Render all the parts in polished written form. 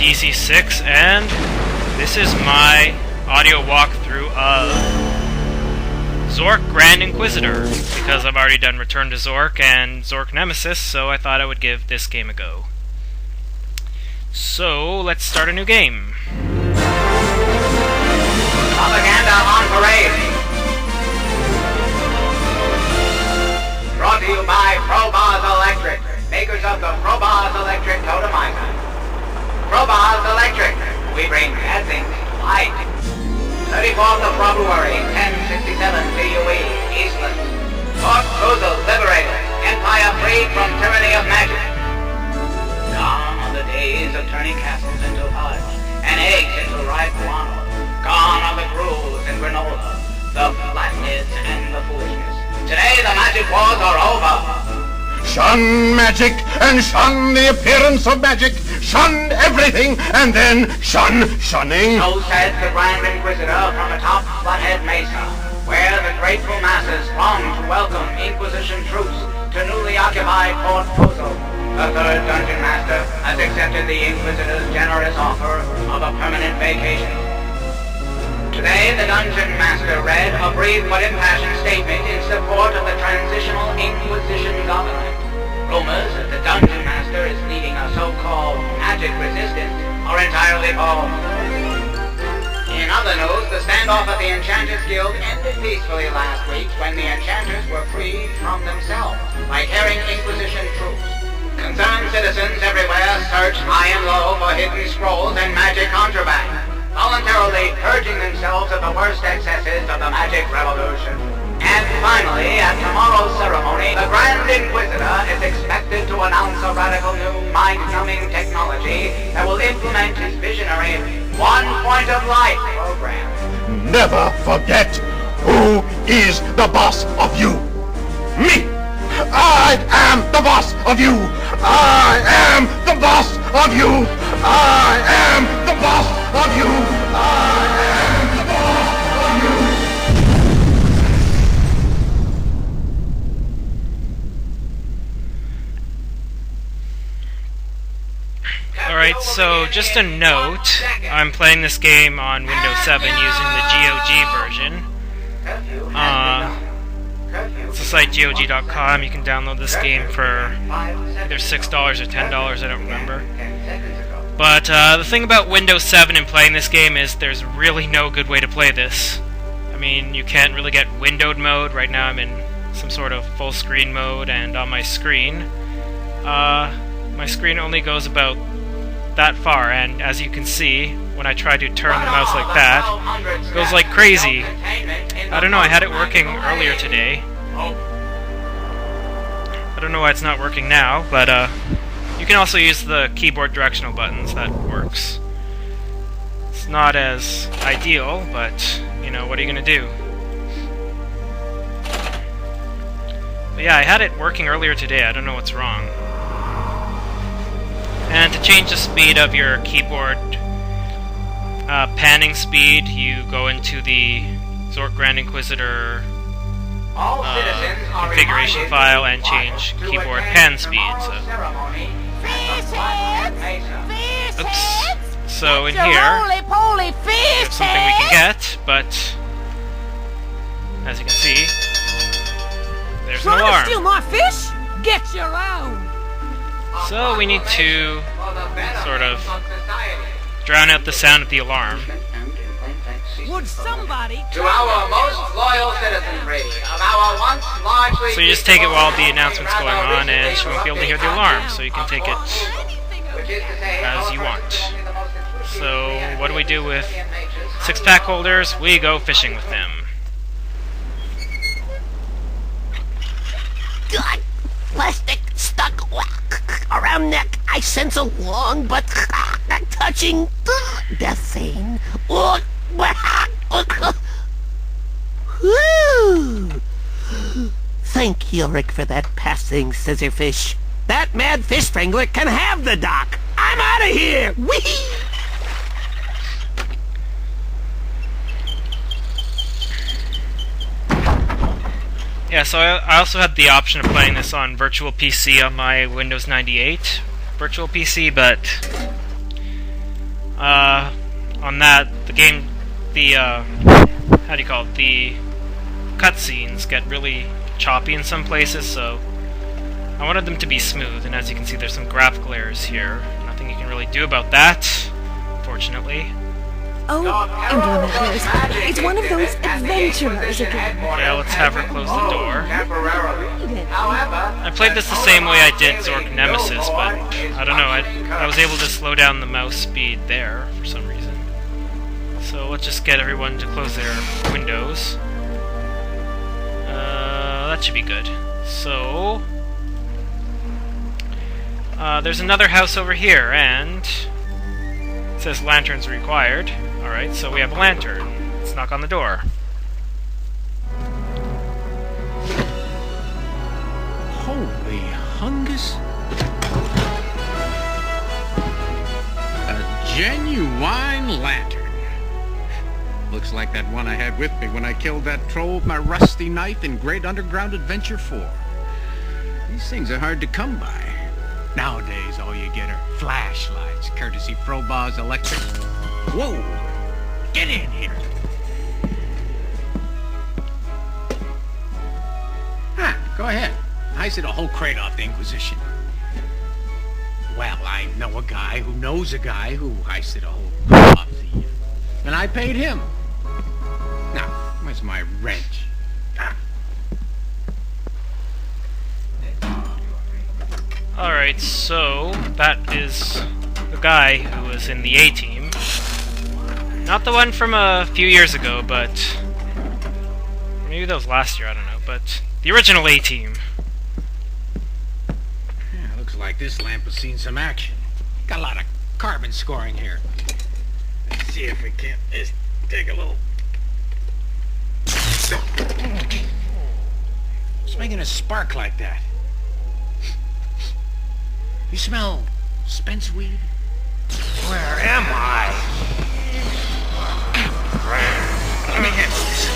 DC6, and this is my audio walkthrough of Zork Grand Inquisitor, because I've already done Return to Zork and Zork Nemesis, so I thought I would give this game a go. So, let's start a new game. Propaganda on parade. Brought to you by Probars Electric, makers of the Probars Electric Totemizer. Probars Electric, we bring bad things to light. 34th of February, 1067 CUE, Eastland. Fort Cruzal liberated, empire freed from tyranny of magic. Gone are the days of turning castles into fudge, and eggs into ripe guano. Gone are the gruels and granola, the flatheads and the foolishness. Today the magic wars are over. Shun magic and shun the appearance of magic. Shun everything and then shun shunning. So said the Grand Inquisitor from atop Flathead Mesa, where the grateful masses throng to welcome Inquisition troops to newly occupied Fort Cruzal. The third Dungeon Master has accepted the Inquisitor's generous offer of a permanent vacation. Today, the Dungeon Master read a brief but impassioned statement in support of the transitional Inquisition government. Rumors that the Dungeon Master is leading a so-called magic resistance are entirely false. In other news, the standoff at the Enchanters Guild ended peacefully last week when the Enchanters were freed from themselves by carrying Inquisition troops. Concerned citizens everywhere search high and low for hidden scrolls and magic contraband, voluntarily purging themselves of the worst excesses of the magic revolution. And finally, at tomorrow's ceremony, the Grand Inquisitor is expected to announce a radical new mind-numbing technology that will implement his visionary One Point of Light program. Never forget who is the boss of you. Me! I am the boss of you! I am the boss of you! I am the boss of you! I am the boss of you! Alright, so just a note, I'm playing this game on Windows 7 using the GOG version. It's the site GOG.com. You can download this game for either $6 or $10, I don't remember. But the thing about Windows 7 and playing this game is there's really no good way to play this. I mean, you can't really get windowed mode. Right now I'm in some sort of full screen mode, and on my screen only goes about that far, and as you can see, when I try to turn the mouse like that, it goes like crazy. I don't know, I had it working earlier today. I don't know why it's not working now, but you can also use the keyboard directional buttons, that works. It's not as ideal, but, you know, what are you gonna do? But yeah, I had it working earlier today, I don't know what's wrong. And to change the speed of your keyboard panning speed, you go into the Zork Grand Inquisitor configuration file and change keyboard pan speed. Oops. So in here, we have something we can get, but as you can see, there's an alarm. Trying to steal my fish? Get your own. So we need to sort of drown out the sound of the alarm. Would somebody to our most loyal citizenry of our once largely... So you just take it while the announcement's going on, and you won't be able to hear the alarm, so you can take it as you want. So what do we do with 6-pack holders? We go fishing with them. God, plastic stuck around neck. I sense a long but touching death vein. Thank you, Rick, for that passing scissorfish. That mad fish strangler can have the dock. I'm out of here. Whee! Yeah, so I also had the option of playing this on Virtual PC on my Windows 98 Virtual PC, but on that, the game, how do you call it, the cutscenes get really choppy in some places, so I wanted them to be smooth, and as you can see there's some graphical errors here. Nothing you can really do about that, unfortunately. Oh, implementers. It's one of those adventurers again. Yeah, let's have her close the door. I played this the same way I did Zork Nemesis, but I don't know, I was able to slow down the mouse speed there for some reason. So let's just get everyone to close their windows. That should be good. So there's another house over here, and it says lanterns required. Alright, so we have a lantern. Let's knock on the door. Holy hungus. A genuine lantern. Looks like that one I had with me when I killed that troll with my rusty knife in Great Underground Adventure 4. These things are hard to come by. Nowadays, all you get are flashlights, courtesy Frobah's Electric. Whoa! Get in here! Go ahead. Heisted a whole crate off the Inquisition. Well, I know a guy who knows a guy who heisted a whole crate off the... And I paid him. Now, where's my wrench? Alright, so that is the guy who was in the A-Team. Not the one from a few years ago, but... maybe that was last year, I don't know, but the original A-Team. Yeah, looks like this lamp has seen some action. Got a lot of carbon scoring here. Let's see if we can't just take a little... What's making a spark like that? You smell Spence weed? Where am I? Let me handle this.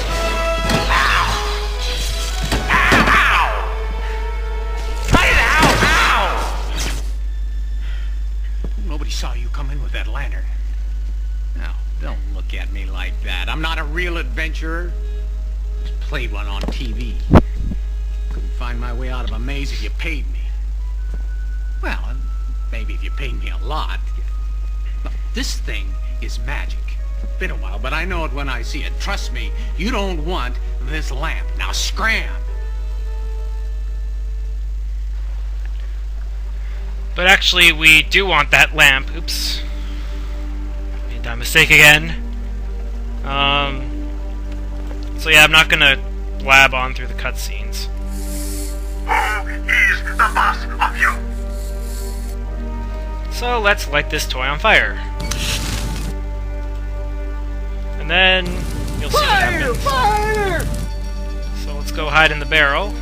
Nobody saw you come in with that lantern. Now, don't look at me like that. I'm not a real adventurer. Just played one on TV. Couldn't find my way out of a maze if you paid me. Well, maybe if you paid me a lot. Look, this thing is magic. Been a while, but I know it when I see it. Trust me, you don't want this lamp. Now scram! But actually, we do want that lamp. Oops. Made that mistake again. So yeah, I'm not gonna blab on through the cutscenes. Who is the boss of you? So let's light this toy on fire. And then you'll see what happens. Fire! So let's go hide in the barrel.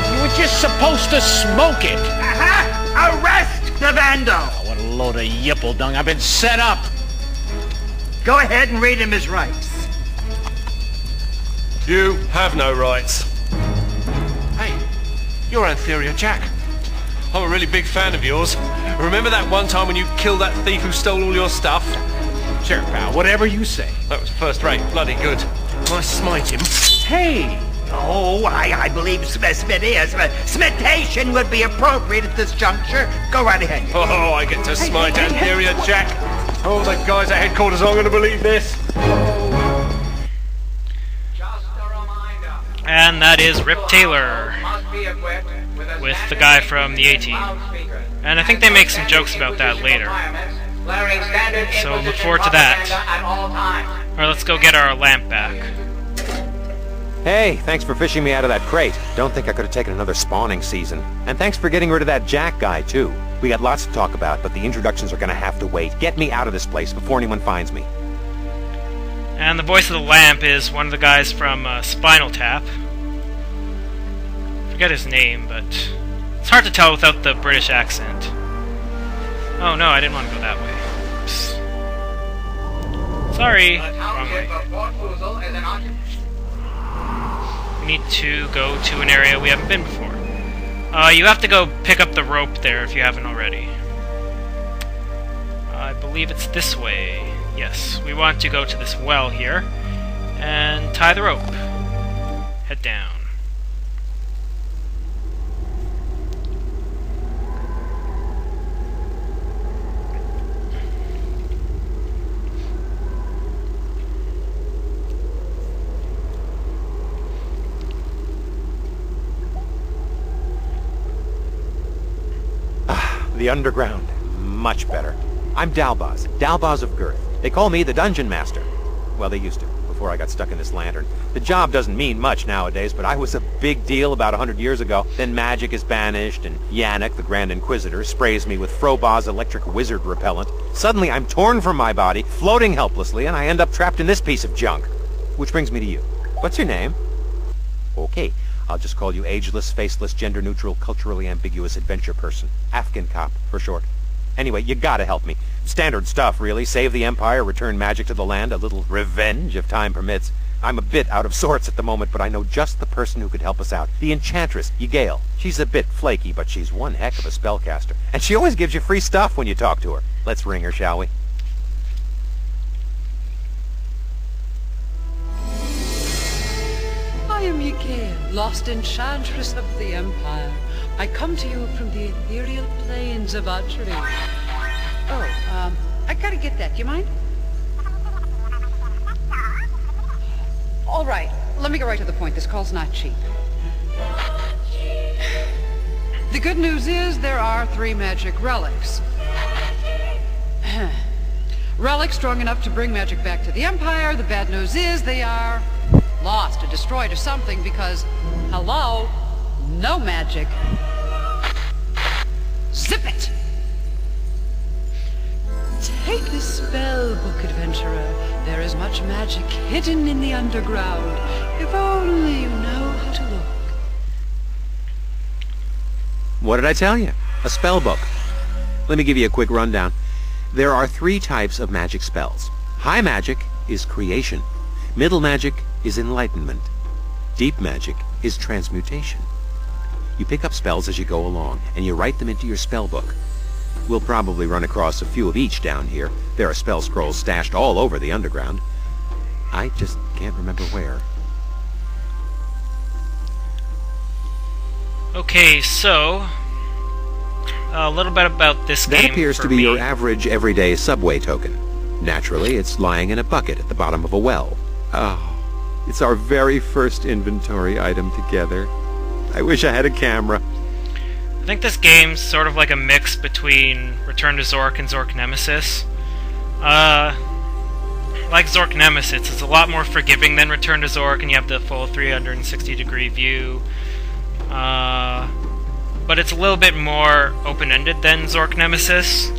You were just supposed to smoke it! Arrest the vandal! Oh, what a load of yipple dung. I've been set up! Go ahead and read him his rights. You have no rights. Hey, you're Antheria Jack. I'm a really big fan of yours. Remember that one time when you killed that thief who stole all your stuff? Sure, pal, whatever you say. That was first rate, bloody good. Can I smite him? Hey! Oh, I believe smitation would be appropriate at this juncture. Go right ahead. Oh, I get to smite Antheria Jack. Oh, the guys at headquarters aren't going to believe this. Just a reminder. And that is Rip Taylor Must be equipped with the guy from the A-Team. And I think they make some jokes about that later. So look forward to that. Alright, let's go get our lamp back. Hey, thanks for fishing me out of that crate. Don't think I could have taken another spawning season. And thanks for getting rid of that Jack guy, too. We got lots to talk about, but the introductions are gonna have to wait. Get me out of this place before anyone finds me. And the voice of the lamp is one of the guys from Spinal Tap. Forget his name, but it's hard to tell without the British accent. Oh no, I didn't want to go that way. Oops. Sorry, wrong way. We need to go to an area we haven't been before. You have to go pick up the rope there if you haven't already. I believe it's this way. Yes, we want to go to this well here and tie the rope. Head down. The underground. Much better. I'm Dalbaz of Girth. They call me the Dungeon Master. Well, they used to, before I got stuck in this lantern. The job doesn't mean much nowadays, but I was a big deal about 100 years ago. Then magic is banished, and Yannick, the Grand Inquisitor, sprays me with Frobah's electric wizard repellent. Suddenly, I'm torn from my body, floating helplessly, and I end up trapped in this piece of junk. Which brings me to you. What's your name? Okay. I'll just call you ageless, faceless, gender-neutral, culturally ambiguous adventure person. Afghan cop, for short. Anyway, you gotta help me. Standard stuff, really. Save the Empire, return magic to the land, a little revenge if time permits. I'm a bit out of sorts at the moment, but I know just the person who could help us out. The Enchantress, Ygail. She's a bit flaky, but she's one heck of a spellcaster. And she always gives you free stuff when you talk to her. Let's ring her, shall we? I am Ygail, lost enchantress of the Empire. I come to you from the ethereal plains of Atri. Oh, I gotta get that. You mind? All right, let me go right to the point. This call's not cheap. The good news is there are 3 magic relics. Relics strong enough to bring magic back to the Empire. The bad news is they are lost or destroyed or something because, hello, no magic. Zip it! Take this spell book, adventurer. There is much magic hidden in the underground. If only you know how to look. What did I tell you? A spell book. Let me give you a quick rundown. There are 3 types of magic spells. High magic is creation. Middle magic is enlightenment. Deep magic is transmutation. You pick up spells as you go along, and you write them into your spell book. We'll probably run across a few of each down here. There are spell scrolls stashed all over the underground. I just can't remember where. Okay, so a little bit about this game. That appears to be your average everyday subway token. Naturally, it's lying in a bucket at the bottom of a well. Oh, it's our very first inventory item together. I wish I had a camera. I think this game's sort of like a mix between Return to Zork and Zork Nemesis. Like Zork Nemesis, it's a lot more forgiving than Return to Zork, and you have the full 360-degree view. But it's a little bit more open-ended than Zork Nemesis.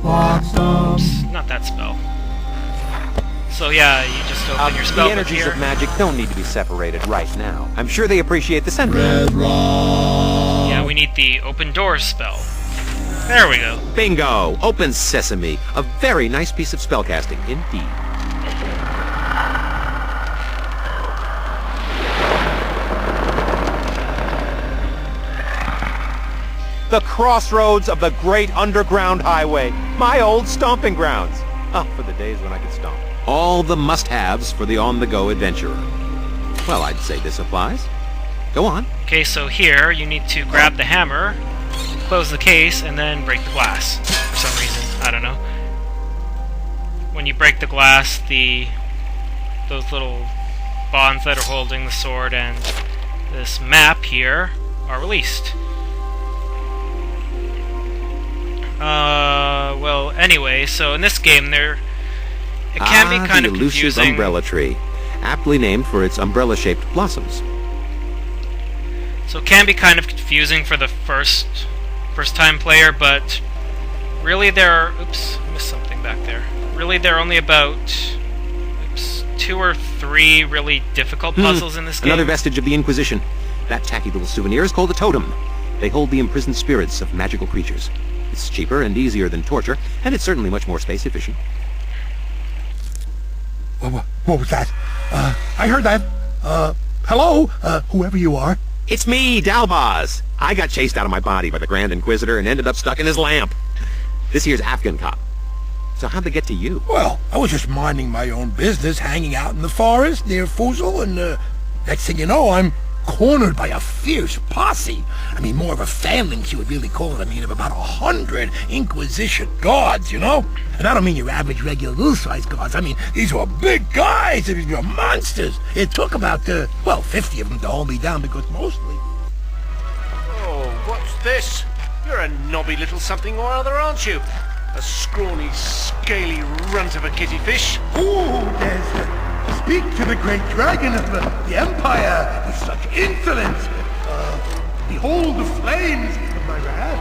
Oops, not that spell. So yeah, you just open your spell The energies here. of magic don't need to be separated right now. I'm sure they appreciate the sentiment. Yeah, we need the open doors spell. There we go. Bingo! Open sesame. A very nice piece of spellcasting, indeed. The crossroads of the great underground highway. My old stomping grounds. Oh, for the days when I could stomp. All the must-haves for the on-the-go adventurer. Well, I'd say this applies. Go on. Okay, so here you need to grab the hammer, close the case, and then break the glass. For some reason, I don't know. When you break the glass, those little bonds that are holding the sword and this map here are released. Well, anyway, so in this game it can be kind of the elusive confusing. umbrella tree, aptly named for its umbrella-shaped blossoms. So it can be kind of confusing for the first-time player, but really there are... Oops, I missed something back there. Really, there are only about 2 or 3 really difficult puzzles in this game. Another vestige of the Inquisition. That tacky little souvenir is called a totem. They hold the imprisoned spirits of magical creatures. It's cheaper and easier than torture, and it's certainly much more space-efficient. What was that? I heard that. Hello? Whoever you are. It's me, Dalbaz. I got chased out of my body by the Grand Inquisitor and ended up stuck in his lamp. This here's Afghan cop. So how'd they get to you? Well, I was just minding my own business, hanging out in the forest near Fuzul, and next thing you know, I'm cornered by a fierce posse. I mean, more of a phalanx you would really call it. I mean, of about 100 Inquisition guards, you know? And I don't mean your average regular little-sized guards. I mean, these were big guys. These were monsters. It took about, 50 of them to hold me down because mostly... Oh, what's this? You're a knobby little something or other, aren't you? A scrawny, scaly runt of a kitty fish. Ooh, there's speak to the great dragon of the Empire with such insolence. Behold the flames of my wrath.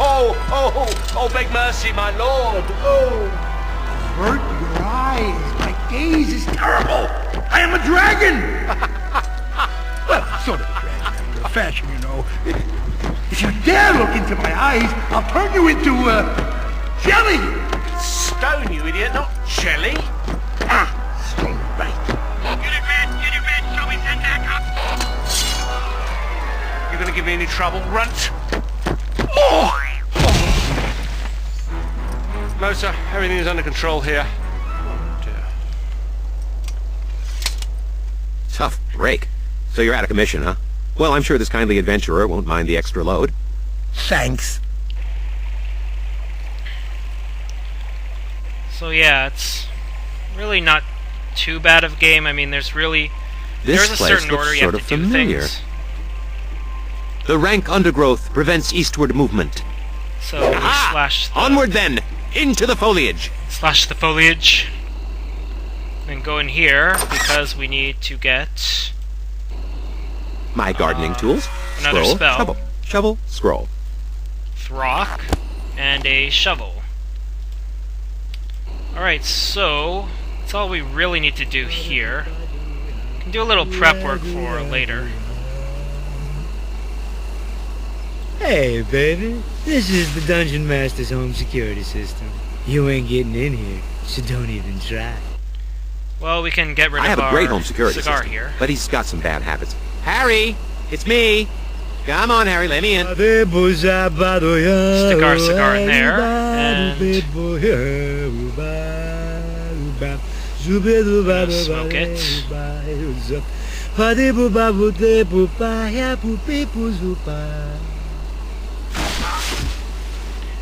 Oh, beg mercy, my lord. Oh, avert your eyes. My gaze is terrible. I am a dragon. Well, sort of a dragon after a fashion, you know. If you dare look into my eyes, I'll turn you into, jelly! Stone, you idiot, not jelly! Stone, right. Get in bed, shall we send back up? You gonna give me any trouble, runt? No, sir, everything is under control here. Oh, dear. Tough break. So you're out of commission, huh? Well, I'm sure this kindly adventurer won't mind the extra load. Thanks. So yeah, it's really not too bad of a game. I mean, there's a This place certain looks order you sort have of to do familiar. things. The rank undergrowth prevents eastward movement. So we slash the, Onward then! Into the foliage! slash the foliage. And go in here because we need to get My gardening tools. another Scroll, spell. shovel. Shovel, scroll. Throck and a shovel. Alright, so that's all we really need to do here. We can do a little prep work for later. Hey, baby. This is the Dungeon Master's home security system. You ain't getting in here, so don't even try. Well, we can get rid I of have a our great home security cigar system, here. but he's got some bad habits. Harry! It's me! Come on, Harry, let me in. Stick our cigar in there, and smoke it.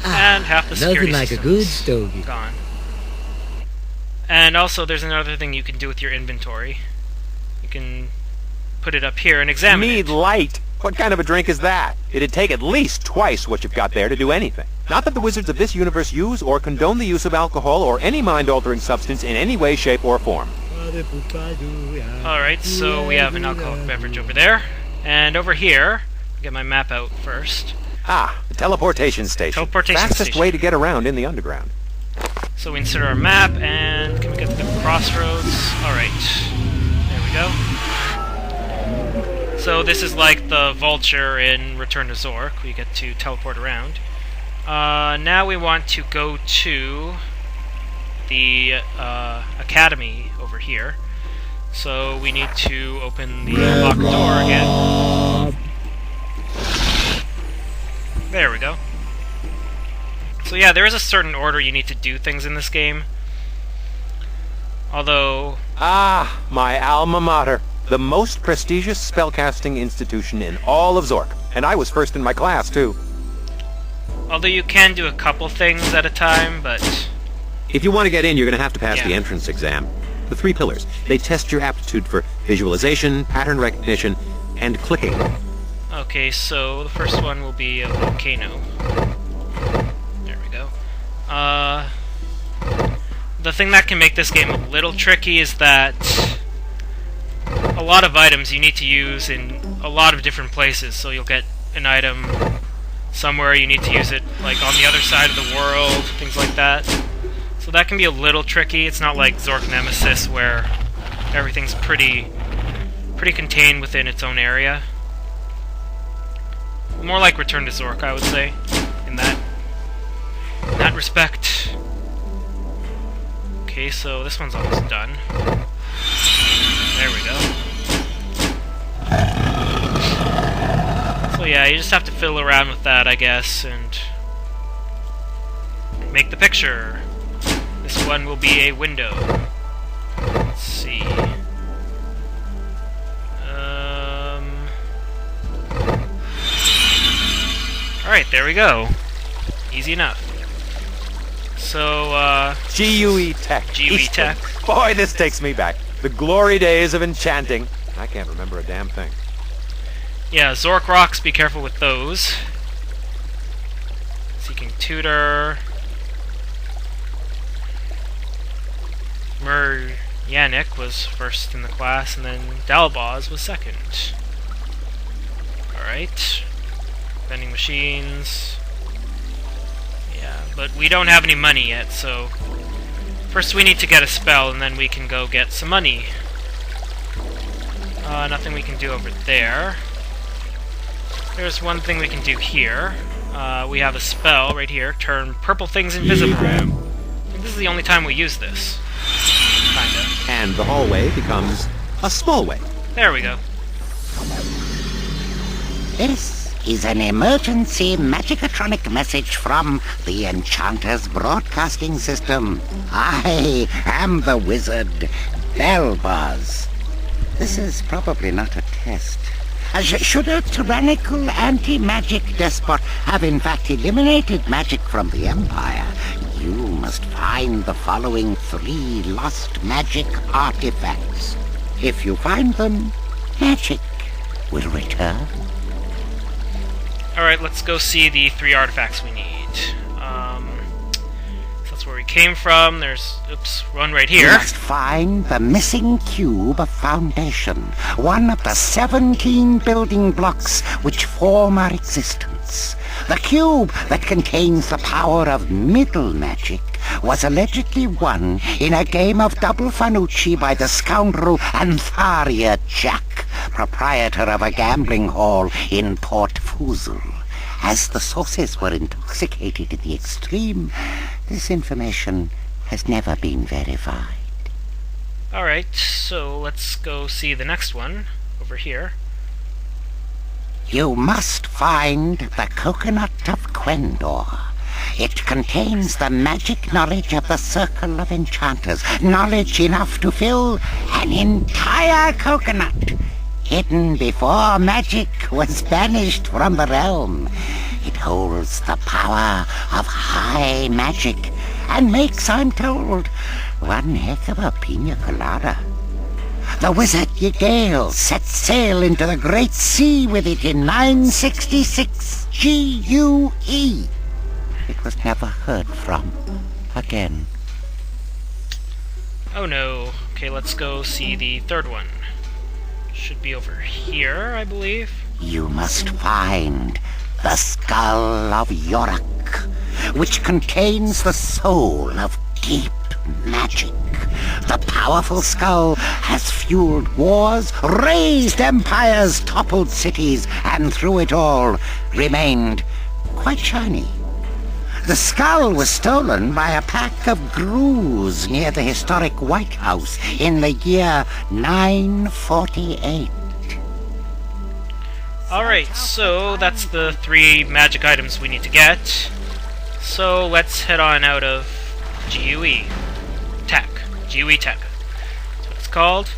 And half the security Nothing like a system's good stogie. gone. And also, there's another thing you can do with your inventory. You can put it up here and examine Need it. light. What kind of a drink is that? It'd take at least twice what you've got there to do anything. Not that the wizards of this universe use or condone the use of alcohol or any mind-altering substance in any way, shape, or form. Alright, so we have an alcoholic beverage over there. And over here, I'll get my map out first. Ah, the teleportation station. Teleportation Fastest station. way to get around in the underground. So we insert our map, and can we get to the crossroads? Alright, there we go. So this is like the vulture in Return to Zork. We get to teleport around. Now we want to go to the academy over here. So we need to open the locked door again. There we go. So yeah, there is a certain order you need to do things in this game. Although... Ah, my alma mater. The most prestigious spellcasting institution in all of Zork. And I was first in my class, too. Although you can do a couple things at a time, but... If you want to get in, you're going to have to pass the Yeah. entrance exam. The 3 pillars. They test your aptitude for visualization, pattern recognition, and clicking. Okay, so the first one will be a volcano. There we go. The thing that can make this game a little tricky is that a lot of items you need to use in a lot of different places. So you'll get an item somewhere, you need to use it like on the other side of the world, things like that. So that can be a little tricky. It's not like Zork Nemesis where everything's pretty contained within its own area. More like Return to Zork, I would say, in that respect. Okay, so this one's almost done. There we go. So yeah, you just have to fiddle around with that, I guess, and make the picture. This one will be a window. Let's see. Alright, there we go. Easy enough. So, GUE Tech. GUE Tech. Boy, this takes me back. The glory days of enchanting. I can't remember a damn thing. Yeah, Zork rocks, be careful with those. Seeking Tutor. Yanik was first in the class, and then Dalbaz was second. Alright. Vending machines. Yeah, but we don't have any money yet, so first we need to get a spell, and then we can go get some money. Nothing we can do over there. There's one thing we can do here. We have a spell right here, turn purple things invisible. And this is the only time we use this. Kinda. And the hallway becomes a small way. There we go. This is an emergency magicatronic message from the Enchanter's broadcasting system. I am the wizard, Belbaz. This is probably not a test. Should a tyrannical anti-magic despot have in fact eliminated magic from the Empire, you must find the following 3 lost magic artifacts. If you find them, magic will return. Alright, let's go see the 3 artifacts we need. So that's where we came from. There's, oops, one right here. You must find the missing cube of foundation, one of the 17 building blocks which form our existence. The cube that contains the power of middle magic was allegedly won in a game of double Fanucci by the scoundrel Antharia Jack, proprietor of a gambling hall in Port Fuzul. As the sources were intoxicated in the extreme, this information has never been verified. Alright, so let's go see the next one over here. You must find the Coconut of Quendor. It contains the magic knowledge of the Circle of Enchanters, knowledge enough to fill an entire coconut, hidden before magic was banished from the realm. It holds the power of high magic, and makes, I'm told, one heck of a pina colada. The wizard Yigale set sail into the great sea with it in 966 GUE. It was never heard from again. Oh no. Okay, let's go see the third one. Should be over here, I believe. You must find the Skull of Yorick, which contains the soul of deep magic. The powerful skull has fueled wars, raised empires, toppled cities, and through it all remained quite shiny. The skull was stolen by a pack of grooves near the historic White House in the year 948. Alright, so that's the 3 magic items we need to get. So let's head on out of GUE Tech. GUE Tech. That's what it's called.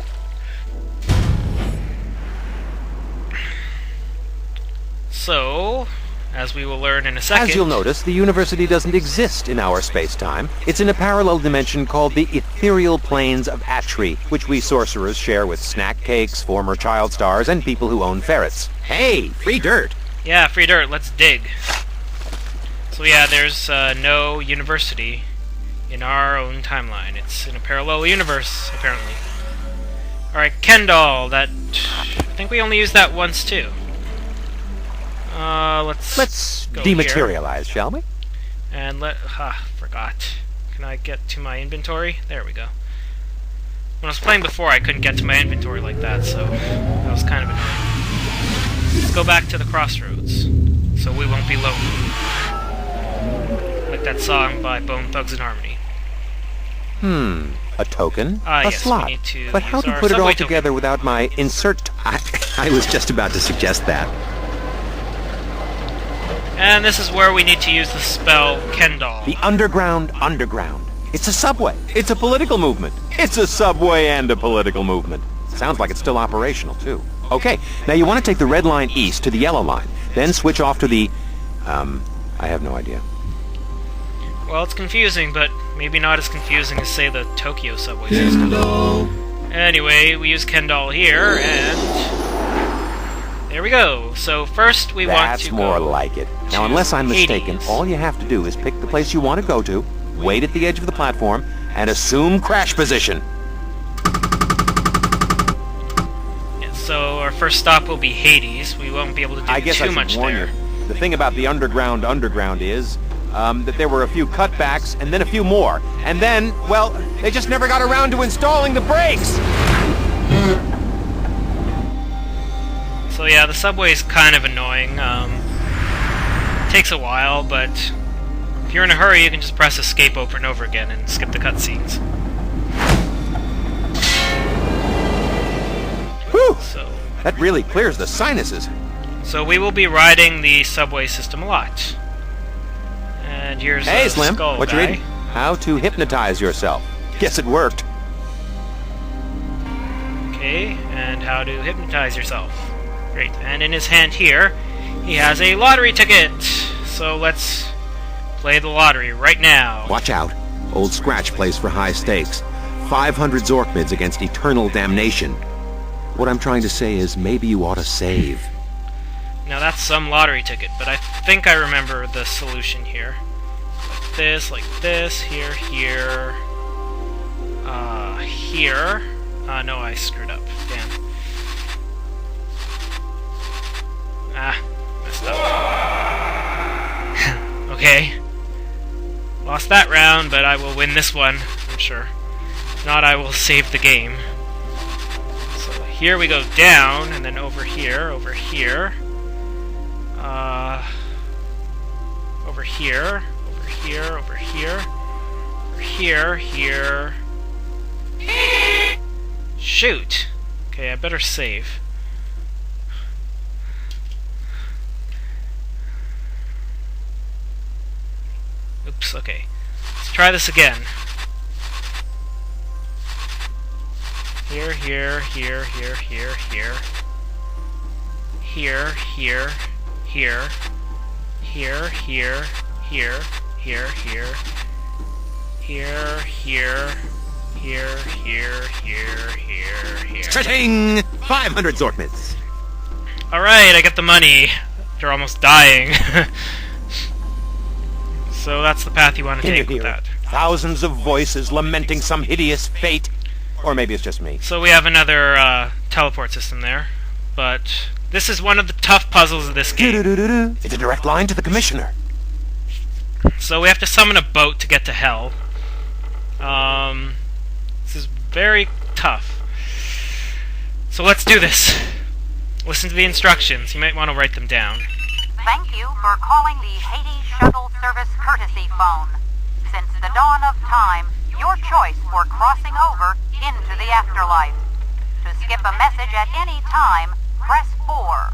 So, as we will learn in a second... As you'll notice, the university doesn't exist in our space-time. It's in a parallel dimension called the ethereal planes of Atri, which we sorcerers share with snack cakes, former child stars, and people who own ferrets. Hey, free dirt! Yeah, free dirt, let's dig. So yeah, there's no university in our own timeline. It's in a parallel universe, apparently. Alright, Kendall, that... I think we only used that once, too. Let's go dematerialize, shall we? And forgot. Can I get to my inventory? There we go. When I was playing before, I couldn't get to my inventory like that, so that was kind of annoying. Let's go back to the crossroads, so we won't be lonely. Like that song by Bone Thugs and Harmony. A A token? Ah, a yes, we slot. need to But how use to our put it all subway together token. without my insert... I was just about to suggest that. And this is where we need to use the spell Kendall. The underground underground. It's a subway. It's a political movement. It's a subway and a political movement. Sounds like it's still operational, too. Okay, now you want to take the red line east to the yellow line, then switch off to the... I have no idea. Well, it's confusing, but maybe not as confusing as, say, the Tokyo subway system. Anyway, we use Kendall here, and... there we go. So first we want to That's more like it. Now, unless I'm mistaken, Hades. all you have to do is pick the place you want to go to, wait at the edge of the platform, and assume crash position. Yeah, so our first stop will be Hades. We won't be able to do I guess I too should much warn there. you. The thing about the underground is that there were a few cutbacks and then a few more. And then, well, they just never got around to installing the brakes! So yeah, the subway's kind of annoying. Takes a while, but if you're in a hurry, you can just press escape over and over again and skip the cutscenes. Whew! So, That really clears the sinuses. so we will be riding the subway system a lot. And here's Hey, a Slim, skull what you guy. reading? How to hypnotize yourself. Guess it worked. Okay, and how to hypnotize yourself. Great. And in his hand here, he has a lottery ticket. So let's play the lottery right now. Watch out. Old Scratch plays for high stakes. 500 Zork mids against eternal damnation. What I'm trying to say is maybe you ought to save. Now that's some lottery ticket, but I think I remember the solution here. Like this, here, here, here. No, I screwed up. Damn. Messed up. Okay. Lost that round, but I will win this one, I'm sure. If not, I will save the game. So here we go down, and then over here, over here. Over here, over here, over here, over here, here. Shoot! Okay, I better save. Oops, okay. Let's try this again. Here, here, here, here, here, here. Here, here, here. Here, here, here, here, here. Here, here, here, here, here, here, here. Cha-ching! 500 Zork mids. Alright, I get the money. After almost dying. So that's the path you want to Can you take with hear that. it? Thousands of voices lamenting some hideous fate. Or maybe it's just me. So we have another teleport system there. But this is one of the tough puzzles of this game. Do-do-do-do-do. It's a direct line to the commissioner. So we have to summon a boat to get to hell. This is very tough. So let's do this. Listen to the instructions. You might want to write them down. Thank you for calling the Hades Shuttle Service courtesy phone. Since the dawn of time, your choice for crossing over into the afterlife. To skip a message at any time, press 4.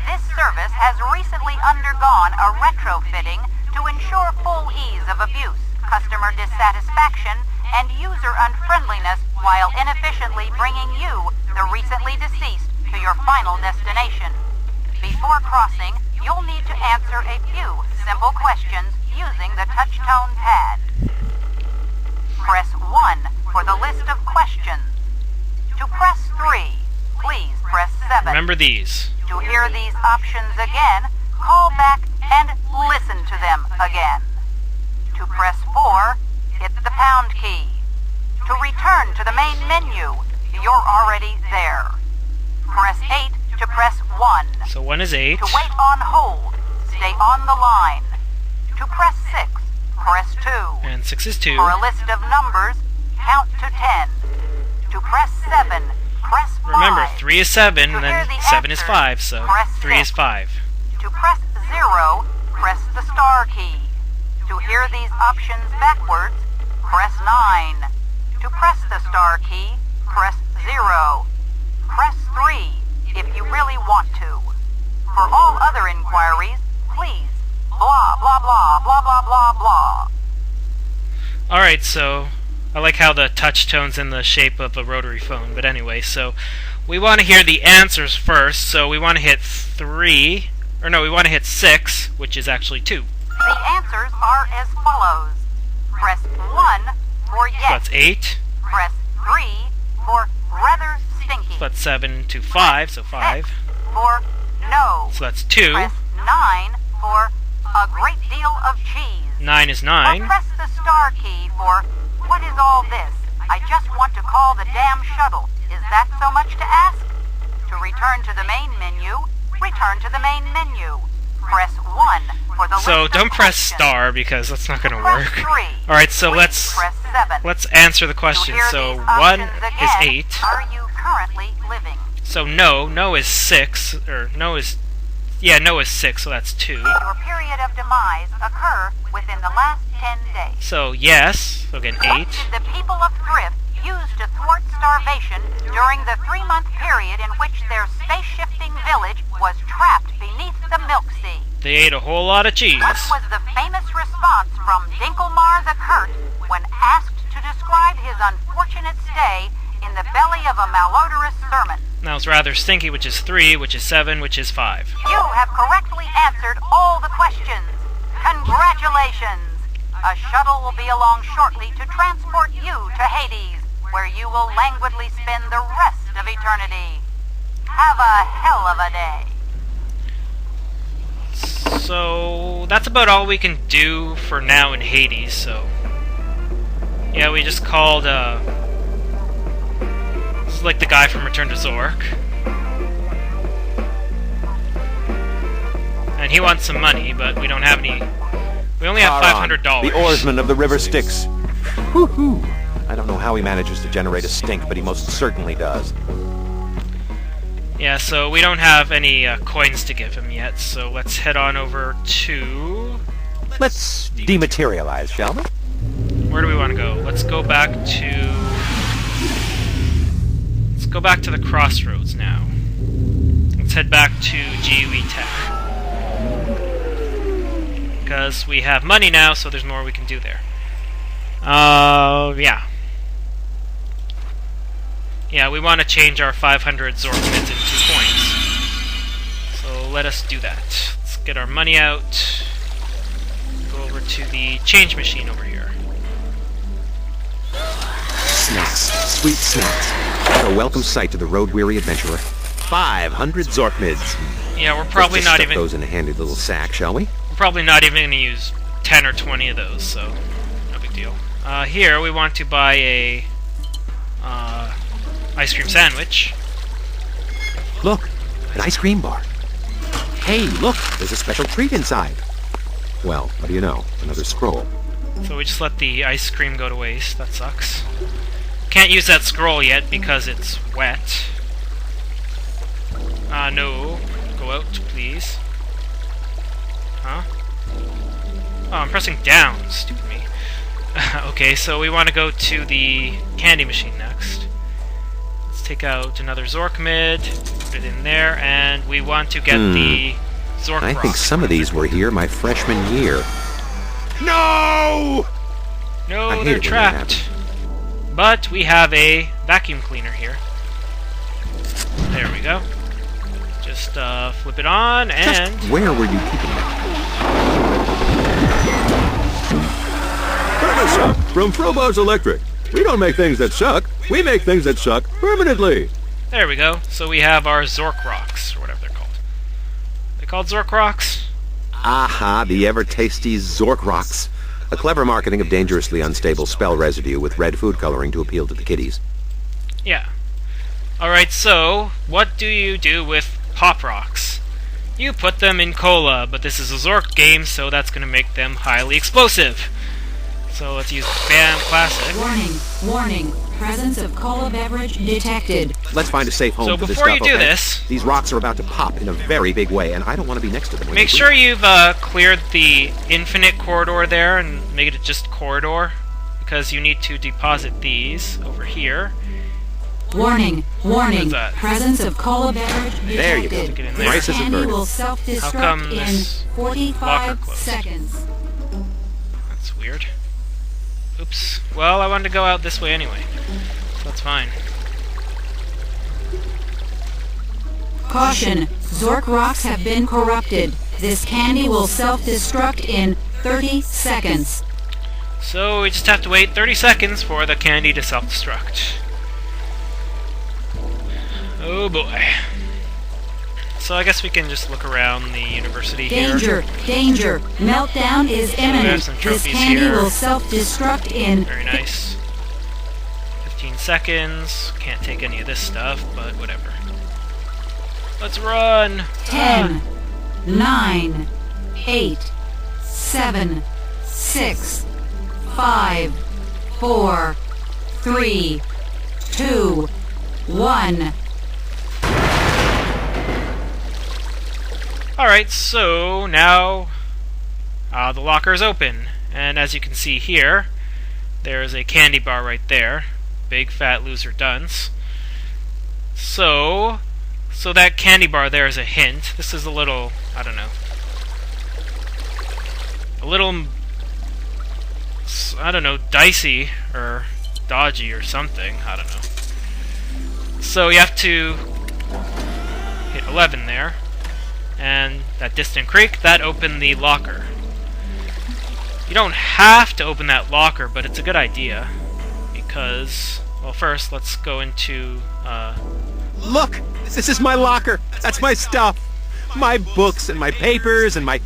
This service has recently undergone a retrofitting to ensure full ease of abuse, customer dissatisfaction, and user unfriendliness while inefficiently bringing you, the recently deceased, to your final destination. Before crossing, you'll need to answer a few simple questions using the touch-tone pad. Press 1 for the list of questions. To press 3, please press 7. Remember these. To hear these options again, call back and listen to them again. To press 4, hit the pound key. To return to the main menu, you're already there. Press 8 to press 1. So 1 is 8. To wait on hold, stay on the line. To press 6, press 2. And 6 is 2. For a list of numbers, count to 10. To press 7, press 5. Remember, 3 is 7, and To hear then the 7 is answers, 5, so press 3 is 6. 5. To press 0, press the star key. To hear these options backwards, press 9. To To press the star key, press 0. Press 3 if you really want to. For all other inquiries, please, blah, blah, blah, blah, blah, blah, blah. Alright, so I like how the touch tone's in the shape of a rotary phone, but anyway, so we want to hear the answers first, so we want to hit 3, or no, we want to hit 6, which is actually 2. The answers are as follows. Press 1 for yes. So that's 8. Press 3 for rather stinky. So that's 7 to 5, so 5. 6 for no. So that's 2. Press 9 for a great deal of cheese. 9 is Or 9. press the star key for what is all this? I just want to call the damn shuttle. Is that so much to ask? To return to the main menu, return to the main menu. Press 1 for the So list of don't press questions. star because that's not going to Press work. 3. Alright, so Please press 7. let's answer the To question. hear So these 1 options is again, 8. Are you currently living? So no is 6, or no is 6, so that's 2. Did your period of demise occur within the last 10 days? So yes, so again 8. What did the people of Thrift use to thwart starvation during the 3-month period in which their space-shifting village was trapped beneath the Milk Sea? They ate a whole lot of cheese. What was the famous response from Dinkelmar the Curt when asked to describe his unfortunate stay in the belly of a malodorous sermon? That was rather stinky, which is 3, which is 7, which is 5. You have correctly answered all the questions. Congratulations! A shuttle will be along shortly to transport you to Hades, where you will languidly spend the rest of eternity. Have a hell of a day. So that's about all we can do for now in Hades, so yeah, we just called this is like the guy from Return to Zork. And he wants some money, but we don't have any. We only have $500. The oarsman of the river Styx. Woohoo! I don't know how he manages to generate a stink, but he most certainly does. Yeah, so we don't have any coins to give him yet, so let's head on over to... Let's dematerialize, shall we? Where do we want to go? Let's go back to... Let's go back to the crossroads now. Let's head back to GUE Tech. Because we have money now, so there's more we can do there. Yeah. Yeah, we want to change our 500 Zork mids into coins. So let us do that. Let's get our money out. Go over to the change machine over here. Snacks. Sweet snacks. What a welcome sight to the road-weary adventurer. 500 Zork mids. Yeah, we're probably not even... those in a handy little sack, shall we? We're probably not even going to use 10 or 20 of those, so no big deal. Here, we want to buy a ice cream sandwich. Look, an ice cream bar. Hey, look, there's a special treat inside. Well, what do you know? Another scroll. So we just let the ice cream go to waste. That sucks. Can't use that scroll yet because it's wet. No. Go out, please. Huh? Oh, I'm pressing down. Stupid me. Okay, so we want to go to the candy machine next. Let's take out another Zork mid, put it in there, and we want to get the Zork I rock. think some of these were here my freshman year. No! No, they're trapped. But we have a vacuum cleaner here. There we go. Just flip it on, and... Just where were you keeping it? From Frobos Electric. We don't make things that suck. We make things that suck permanently. There we go. So we have our Zork rocks, or whatever they're called. They called Zork rocks? Aha, the ever-tasty Zork rocks. A clever marketing of dangerously unstable spell residue with red food coloring to appeal to the kiddies. Yeah. Alright, so, what do you do with pop rocks? You put them in cola, but this is a Zork game, so that's going to make them highly explosive. So let's use BAM Classic. Warning. Presence of cola beverage detected. Let's find a safe home for this stuff, So before you do okay? this... These rocks are about to pop in a very big way, and I don't want to be next to them. Make sure you've cleared the infinite corridor there, and make it just corridor. because you need to deposit these over here. Warning, warning. That? Presence of cola beverage detected. There you go. Get in there. Crisis Candy averted. will How come self-destruct in this locker 45 closed? seconds. That's weird. Oops. Well, I wanted to go out this way anyway. So that's fine. Caution, Zork rocks have been corrupted. This candy will self-destruct in 30 seconds. So we just have to wait 30 seconds for the candy to self-destruct. Oh boy. So I guess we can just look around the university Danger, here. danger. Meltdown is imminent. some This trophies candy here. will self-destruct in... Very nice. 15 seconds. Can't take any of this stuff, but whatever. Let's run! 10, 9, 8, 7, 6, 5, 4, 3, 2, 1. Alright, so now the locker is open. And as you can see here, there's a candy bar right there. Big fat loser dunce. So that candy bar there is a hint. This is a little, I don't know, a little, I don't know, dicey or dodgy or something. I don't know. So you have to hit 11 there. And that distant creak, that opened the locker. You don't have to open that locker, but it's a good idea. Because, well, first, let's go into, Look! This is my locker! That's my stuff! My books and my papers and my...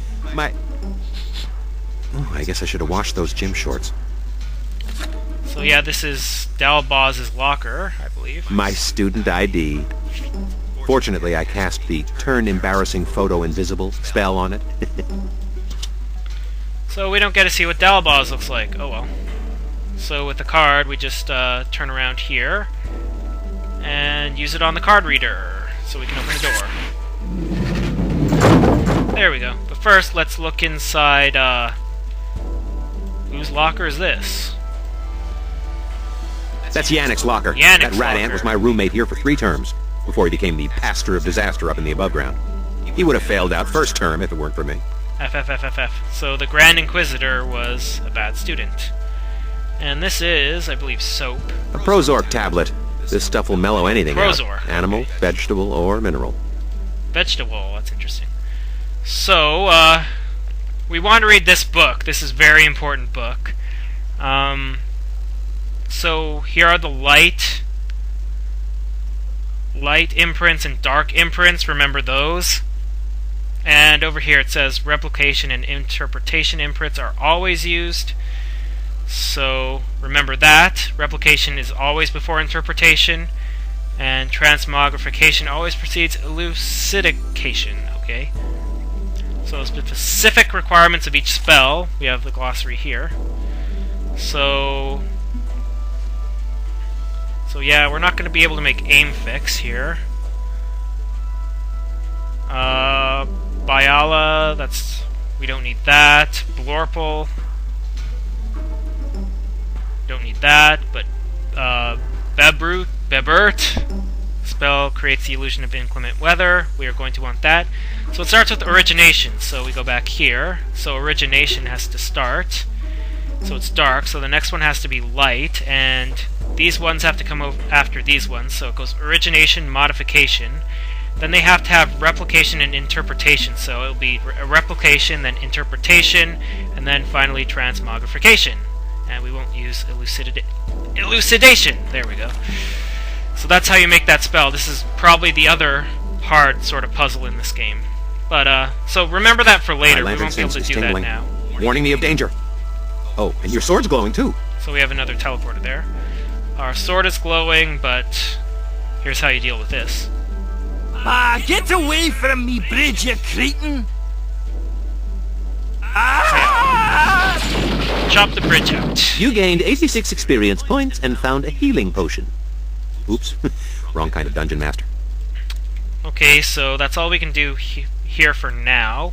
Oh, I guess I should have washed those gym shorts. So yeah, this is Dalboz's locker, I believe. My student ID. Fortunately, I cast the Turn Embarrassing Photo Invisible spell on it. So we don't get to see what Dalboz looks like. Oh well. So with the card, we just turn around here and use it on the card reader so we can open the door. There we go. But first, let's look inside. Whose locker is this? That's Yannick's locker. Yannick's that rat locker. ant was my roommate here for 3 terms, before he became the pastor of disaster up in the above ground. He would have failed out first term if it weren't for me. FFFFF. So the Grand Inquisitor was a bad student. And this is, I believe, soap. A Prozork tablet. This stuff will mellow anything Prozork, out. Animal, okay. vegetable, or mineral. Vegetable, that's interesting. So, we want to read this book. This is a very important book. So here are the light imprints and dark imprints. Remember those. And over here it says replication and interpretation imprints are always used. So remember that. Replication is always before interpretation. And transmogrification always precedes elucidation. Okay. So specific requirements of each spell. We have the glossary here. So yeah, we're not going to be able to make aim fix here. Biala, we don't need that. Blorple, don't need that. But Bebert, spell creates the illusion of inclement weather. We are going to want that. So it starts with origination. So we go back here. So origination has to start. So it's dark. So the next one has to be light, and these ones have to come after these ones. So it goes origination, modification. Then they have to have replication and interpretation. So it'll be a replication, then interpretation, and then finally transmogrification. And we won't use elucidation. There we go. So that's how you make that spell. This is probably the other hard sort of puzzle in this game. But, so remember that for later. We won't be able to do that now. Warning me of danger. Oh, and your sword's glowing too. So we have another teleporter there. Our sword is glowing, but here's how you deal with this. Get away from me, bridge, you cretin! Chop the bridge out. You gained 86 experience points and found a healing potion. Oops, wrong kind of dungeon master. Okay, so that's all we can do here for now.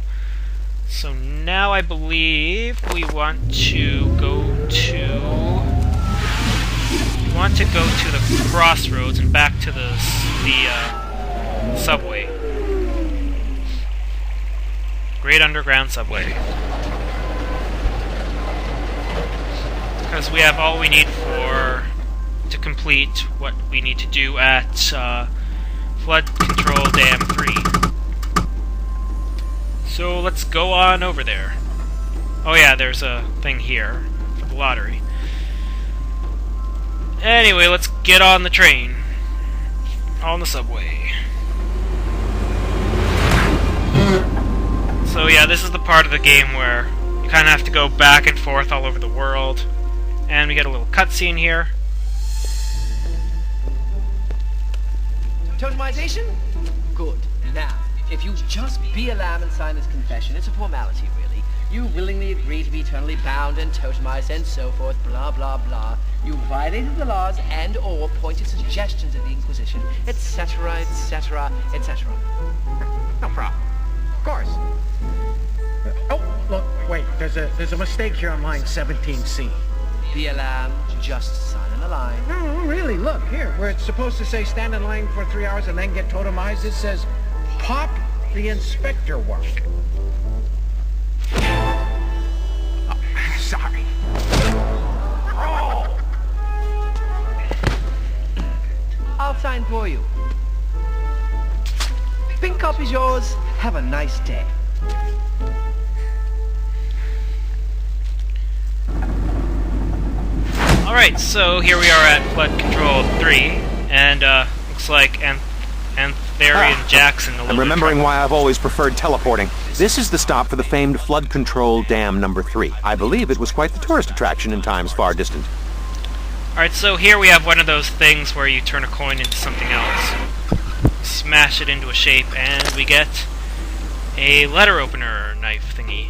So now I believe we want to go to You want to go to the crossroads and back to the subway. Great underground subway. Because we have all we need to complete what we need to do at Flood Control Dam 3. So let's go on over there. Oh yeah, there's a thing here for the lottery. Anyway, let's get on the train. On the subway. So yeah, this is the part of the game where you kind of have to go back and forth all over the world. And we get a little cutscene here. Totemization? Good. Now, if you just be a lamb and sign this confession, it's a formality, really. You willingly agree to be eternally bound and totemized and so forth, blah, blah, blah. You violated the laws and or pointed suggestions of the Inquisition, etc., etc., etc. No problem. Of course. Oh, look, wait, there's a mistake here on line 17C. Be a lamb, just sign on the line. No, really, look, here, where it's supposed to say stand in line for 3 hours and then get totemized, it says pop the inspector work. Oh, sorry. Oh. I'll sign for you. Pink copy's yours. Have a nice day. Alright, so here we are at Flood Control 3, and looks like Antharian Jackson. I'm remembering why I've always preferred teleporting. This is the stop for the famed Flood Control Dam number 3. I believe it was quite the tourist attraction in times far distant. Alright, so here we have one of those things where you turn a coin into something else. Smash it into a shape, and we get a letter opener knife thingy.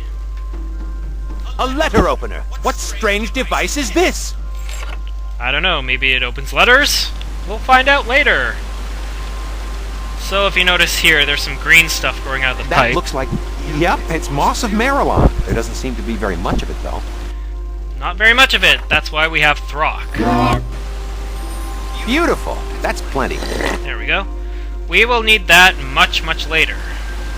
A letter opener? What strange device is this? I don't know, maybe it opens letters? We'll find out later. So if you notice here, there's some green stuff growing out of the pipe. That looks like... Yep, it's moss of Marilon. There doesn't seem to be very much of it, though. Not very much of it. That's why we have Throck. Beautiful. That's plenty. There we go. We will need that much, much later.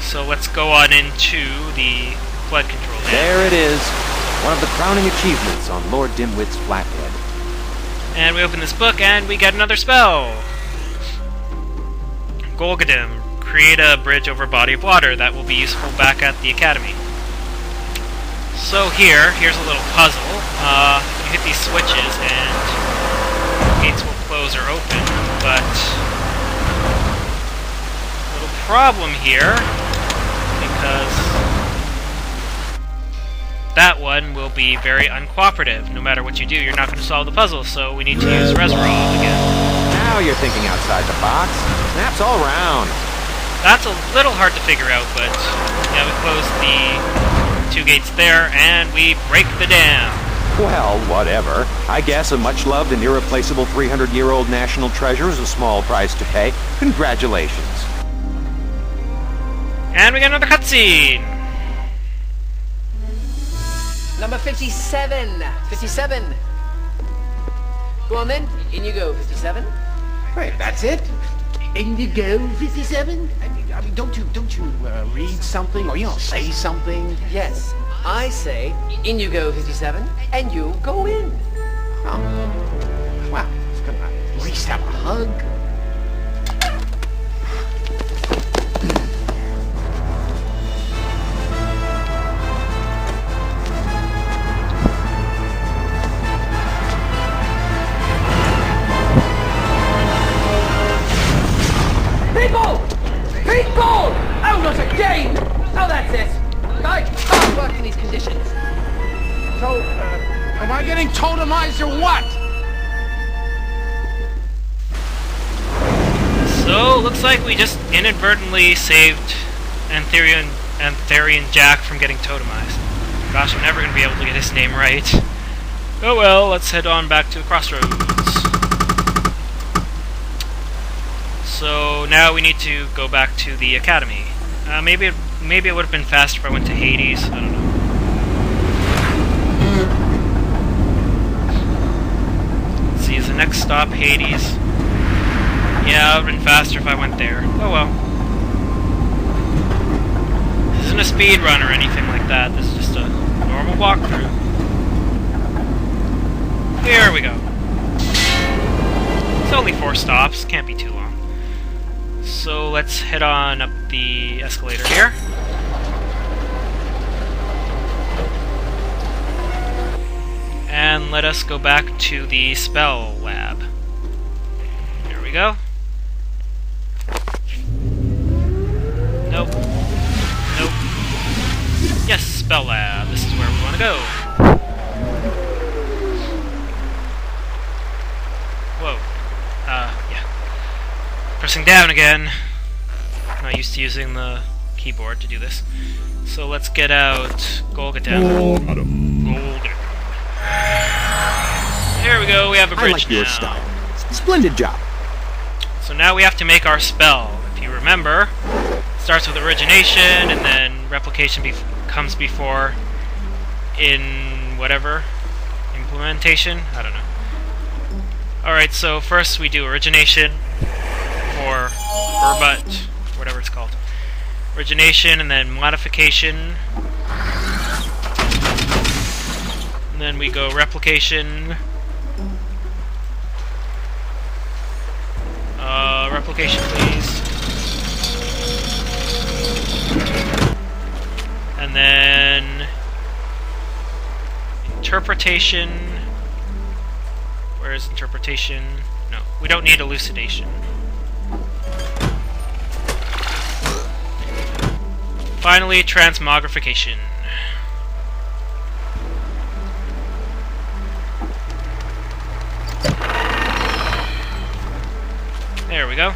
So let's go on into the flood control dam. There it is. One of the crowning achievements on Lord Dimwit's flathead. And we open this book and we get another spell. Golgadim. Create a bridge over a body of water that will be useful back at the academy. So here's a little puzzle. You hit these switches and gates will close or open, but a little problem here because that one will be very uncooperative. No matter what you do, you're not going to solve the puzzle, so we need to use Resurrect again. Now you're thinking outside the box. Snaps all around. That's a little hard to figure out, but yeah, we close the 2 gates there, and we break the dam. Well, whatever. I guess a much-loved and irreplaceable 300-year-old national treasure is a small price to pay. Congratulations. And we get another cutscene. Number 57. 57. Go on then. In you go, 57. Wait, that's it? In you go, 57? I mean, don't you read something or, say something? Yes. I say, in you go, 57, and you go in. Oh. Well, it's gonna at least have a hug. People! People! Oh, not again! Oh, that's it. I can't work in these conditions. So, am I getting totemized or what? So, looks like we just inadvertently saved Antharian Jack from getting totemized. Gosh, I'm never going to be able to get his name right. Oh well, let's head on back to the crossroads. So now we need to go back to the academy. Maybe it would have been faster if I went to Hades. I don't know. Let's see, is the next stop, Hades. Yeah, it would have been faster if I went there. Oh well. This isn't a speed run or anything like that. This is just a normal walkthrough. Here we go. It's only 4 stops. Can't be too long. So let's head on up the escalator here. And let us go back to the spell lab. Here we go. Nope. Nope. Yes, spell lab. This is where we want to go. Whoa. Yeah. Pressing down again. Not used to using the keyboard to do this. So let's get out Golgotha. There we go, we have a bridge I like your now. style. Splendid job. So now we have to make our spell. If you remember, it starts with origination, and then replication comes before in whatever implementation. I don't know. Alright, so first we do origination, or burbut, whatever it's called. Origination, and then modification. And then we go replication. Replication, please. And then interpretation. Where is interpretation? No, we don't need elucidation. Finally, transmogrification. There we go.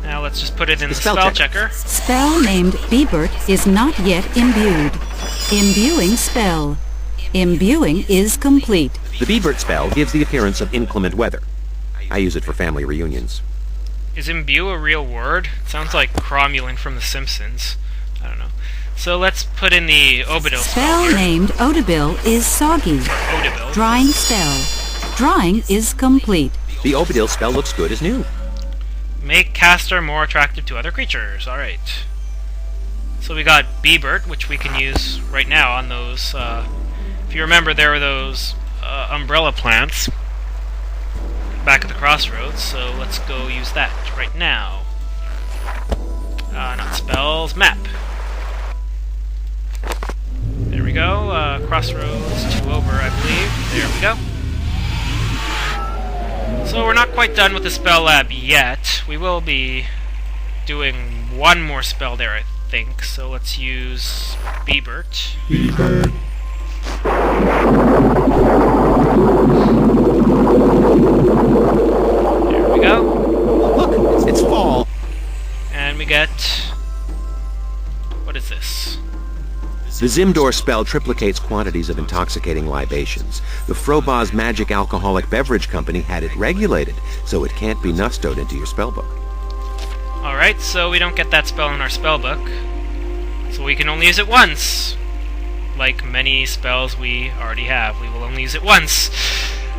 Now let's just put it in the spell checker. Spell named Bebert is not yet imbued. Imbuing spell. Imbuing is complete. The Bebert spell gives the appearance of inclement weather. I use it for family reunions. Is imbue a real word? It sounds like Cromulent from The Simpsons. I don't know. So let's put in the Obidil spell here. Named Odabil is soggy. Odabil. Drying spell. Drying is complete. The Obidil spell looks good as new. Make caster more attractive to other creatures. Alright. So we got Bebert, which we can use right now on those... if you remember, there were those umbrella plants back at the crossroads, so let's go use that right now. Not spells, map. There we go, crossroads, 2 over, I believe. There we go. So we're not quite done with the spell lab yet. We will be doing one more spell there, I think. So let's use Bebert. Bebert. There we go. Look, it's fall. And we get... what is this? The Zimdor spell triplicates quantities of intoxicating libations. The Frobaz Magic Alcoholic Beverage Company had it regulated, so it can't be nustoed into your spellbook. Alright, so we don't get that spell in our spellbook. So we can only use it once. Like many spells we already have, we will only use it once.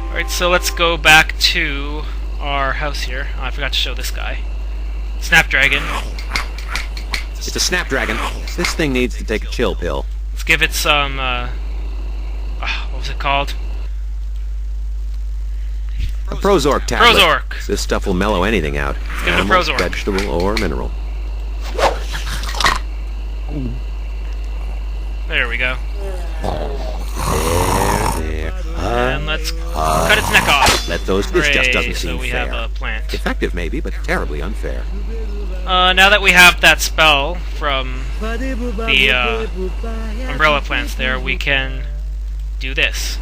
Alright, so let's go back to our house here. Oh, I forgot to show this guy. Snapdragon. It's a Snapdragon. This thing needs to take a chill pill. Let's give it some, what was it called? A Prozork tablet. Prozork! This stuff will mellow anything out. Let's give it a Prozork. Vegetable or mineral. There we go. There. And let's cut its neck off. Let those... This just doesn't so seem we fair. have a plant. Effective maybe, but terribly unfair. Now that we have that spell from the umbrella plants there, we can do this.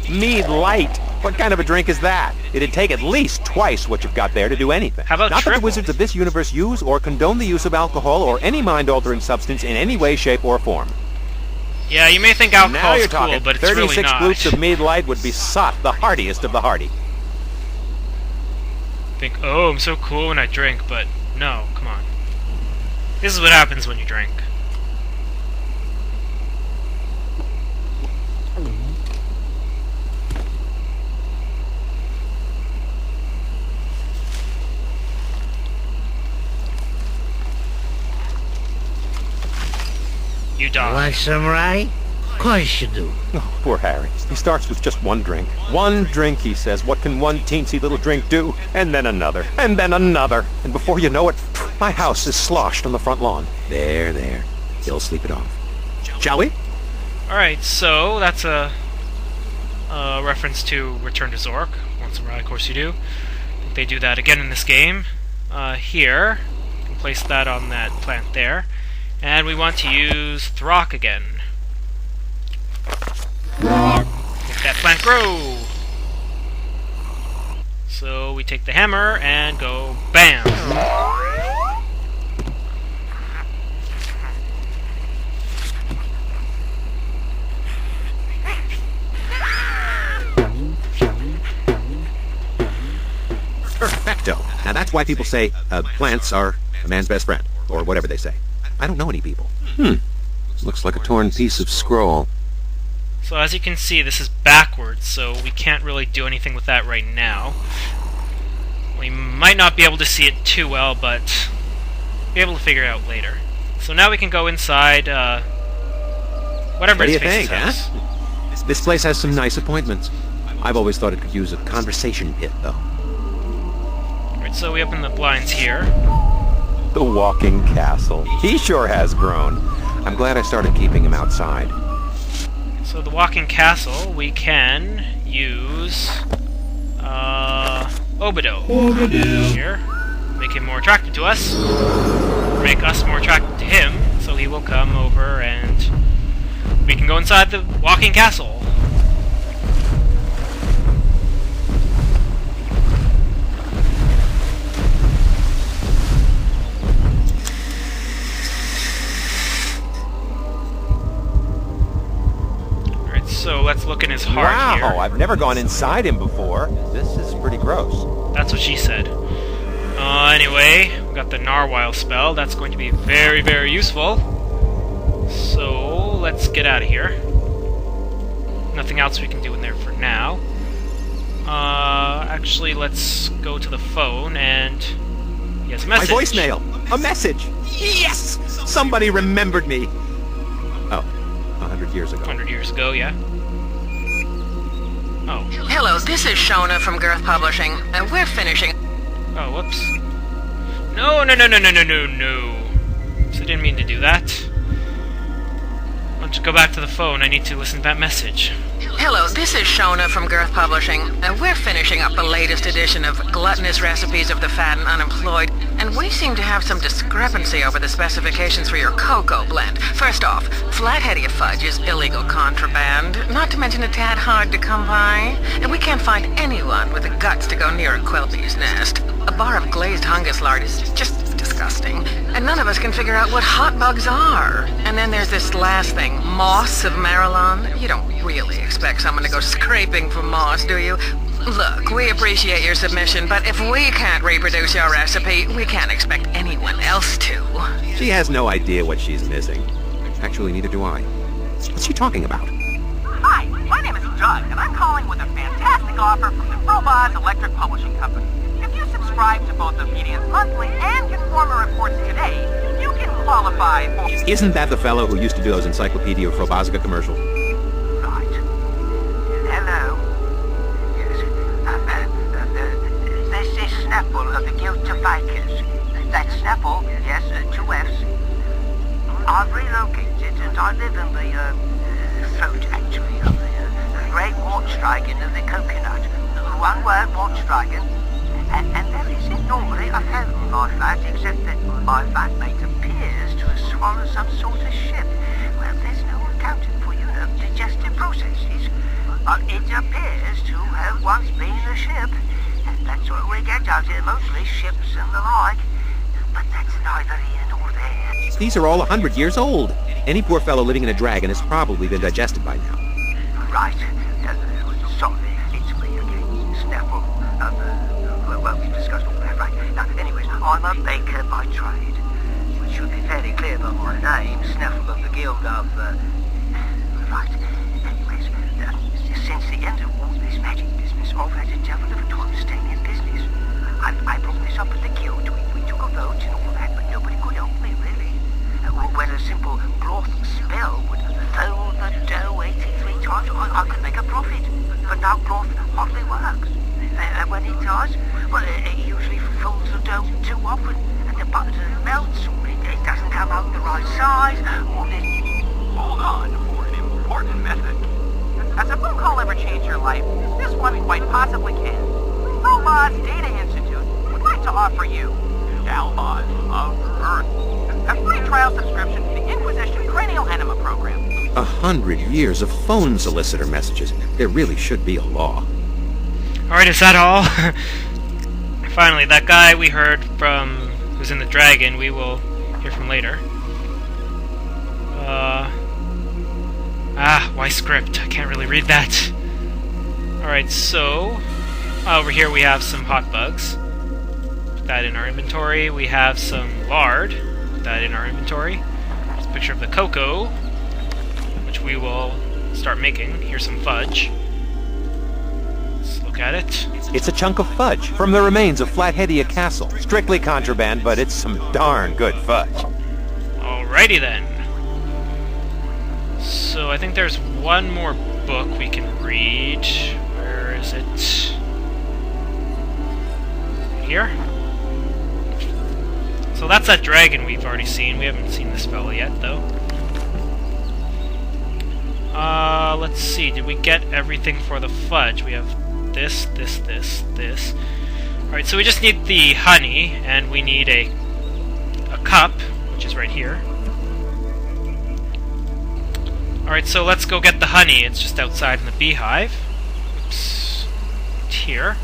Mead Light. What kind of a drink is that? It'd take at least twice what you've got there to do anything. How about Not that triple? the wizards of this universe use or condone the use of alcohol or any mind-altering substance in any way, shape, or form. Yeah, you may think Now alcohol's you're cool, talking. but it's 36 really not. groups of Mead Light would be sot, the heartiest of the hearty. Think, oh, I'm so cool when I drink, but no, come on. This is what happens when you drink. die. Want some rye? Of course you do. Oh, poor Harry. He starts with just one drink. One drink, he says. What can one teensy little drink do? And then another. And then another. And before you know it, my house is sloshed on the front lawn. There. He'll sleep it off. Shall we? Alright, so that's a reference to Return to Zork. Once in a while, of course you do. They do that again in this game. Here, you can place that on that plant there. And we want to use Throck again. Make that plant grow! So we take the hammer and go BAM! Perfecto. Now that's why people say plants are a man's best friend, or whatever they say. I don't know any people. Looks like a torn piece of scroll. So as you can see, this is backwards, so we can't really do anything with that right now. We might not be able to see it too well, but be able to figure it out later. So now we can go inside, whatever What do you its think, faces huh? has. This place has some nice appointments. I've always thought it could use a conversation pit, though. Alright, so we open the blinds here. The walking castle. He sure has grown. I'm glad I started keeping him outside. So the walking castle, we can use Obido here. Make him more attractive to us. Make us more attractive to him, so he will come over and we can go inside the walking castle. So let's look in his heart here. Wow, I've never gone inside him before. This is pretty gross. That's what she said. Anyway, we got the Narwhal spell. That's going to be very, very useful. So let's get out of here. Nothing else we can do in there for now. Actually, let's go to the phone and... He has a message. My voicemail! A message! Yes! Somebody remembered me! Oh, 100 years ago. 100 years ago, yeah. Oh. Hello, this is Shona from Girth Publishing. We're finishing... Oh, whoops. No. So I didn't mean to do that. Why don't you go back to the phone? I need to listen to that message. Hello, this is Shona from Girth Publishing. We're finishing up the latest edition of Gluttonous Recipes of the Fat and Unemployed, and we seem to have some discrepancy over the specifications for your cocoa blend. First off, flathead fudge is illegal contraband, not to mention a tad hard to come by, and we can't find anyone with the guts to go near a quilpie's nest. A bar of glazed hungus lard is just disgusting, and none of us can figure out what hot bugs are. And then there's this last thing, moss of Marilyn. You don't really expect someone to go scraping for moss, do you? Look, we appreciate your submission, but if we can't reproduce your recipe, we can't expect anyone else to. She has no idea what she's missing. Actually, neither do I. What's she talking about? Hi, my name is Doug, and I'm calling with a fantastic offer from the Robots Electric Publishing Company. If you subscribe to both the Media's monthly and Conformer reports today, you can qualify for... Isn't that the fellow who used to do those Encyclopedia Frobozga commercials? Right. Hello. Yes. This is Snaffle of the Guild of Vikers. That's Snaffle, yes, 2 F's. I've relocated and I live in the throat, actually, of the great watch dragon of the coconut. One word, watch dragon. And there isn't normally a hole in my flat, except that my flatmate appears to have swallowed some sort of ship. Well, there's no accounting for, digestive processes. But it appears to have once been a ship. And that's what we get out here, mostly ships and the like. But that's neither here nor there. These are all 100 years old. Any poor fellow living in a dragon has probably been digested by now. Right. Sorry, it's me again, Snaffle. Well, we discussed all that, right? Now, anyways, I'm a baker by trade. Which should be fairly clear by my name, Snaffle of the Guild of, Right. Anyways, since the end of all this magic business, I've had a devil of a time staying in business. I brought this up at the Guild. We took a vote and all that, but nobody could help me, really. When a simple broth spell profit, but no growth hardly works. And when it does, well, it usually falls to dough too often, and the butter melts, or it doesn't come out the right size, or Hold on for an important method. Has a phone call ever changed your life? This one quite possibly can. Alma's Data Institute would like to offer you Almaz of Earth. a free trial subscription to the Inquisition Cranial Enema Program. 100 years of phone solicitor messages. There really should be a law. Alright, is that all? Finally, that guy we heard from, who's in the dragon, we will hear from later. Why script? I can't really read that. Alright, so over here we have some hot bugs. Put that in our inventory. We have some lard. Put that in our inventory. There's a picture of the cocoa, which we will start making. Here's some fudge. Let's look at it. It's a chunk of fudge from the remains of Flatheadia Castle. Strictly contraband, but it's some darn good fudge. Alrighty then. So I think there's one more book we can read. Where is it? Here? So that's that dragon we've already seen. We haven't seen this fella yet, though. Let's see. Did we get everything for the fudge? We have this. Alright, so we just need the honey, and we need a cup, which is right here. Alright, so let's go get the honey. It's just outside in the beehive. Oops. It's here.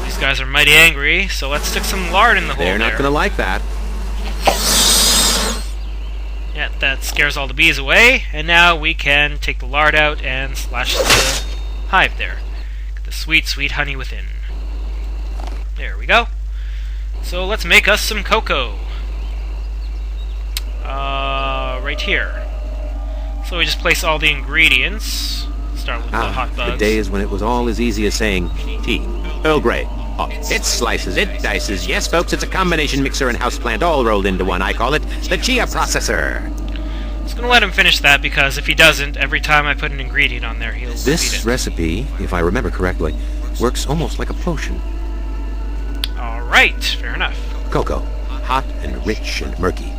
These guys are mighty angry, so let's stick some lard in the hole. They're not gonna like that. Yeah, that scares all the bees away, and now we can take the lard out and slash the hive there. Get the sweet, sweet honey within. There we go. So let's make us some cocoa. Right here. So we just place all the ingredients. Start with the hot bugs. The days when it was all as easy as saying tea, Earl Grey. Oh, it slices, it dices. Yes, folks, it's a combination mixer and houseplant all rolled into one. I call it the Chia Processor. I'm just gonna let him finish that, because if he doesn't, every time I put an ingredient on there, he'll This eat it. recipe, if I remember correctly, works almost like a potion. Alright, fair enough. Cocoa, hot and rich and murky,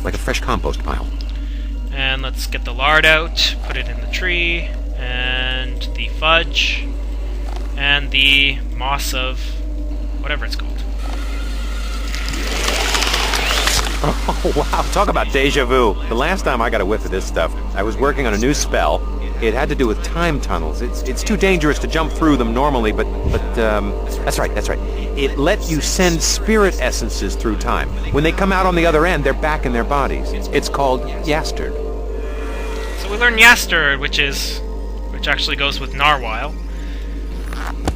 like a fresh compost pile. And let's get the lard out, put it in the tree, and the fudge, and the moss of whatever it's called. Oh, wow, talk about deja vu. The last time I got a whiff of this stuff, I was working on a new spell. It had to do with time tunnels. It's too dangerous to jump through them normally, but that's right. It let you send spirit essences through time. When they come out on the other end, they're back in their bodies. It's called Yastard. So we learned Yastard, which actually goes with Narwhal.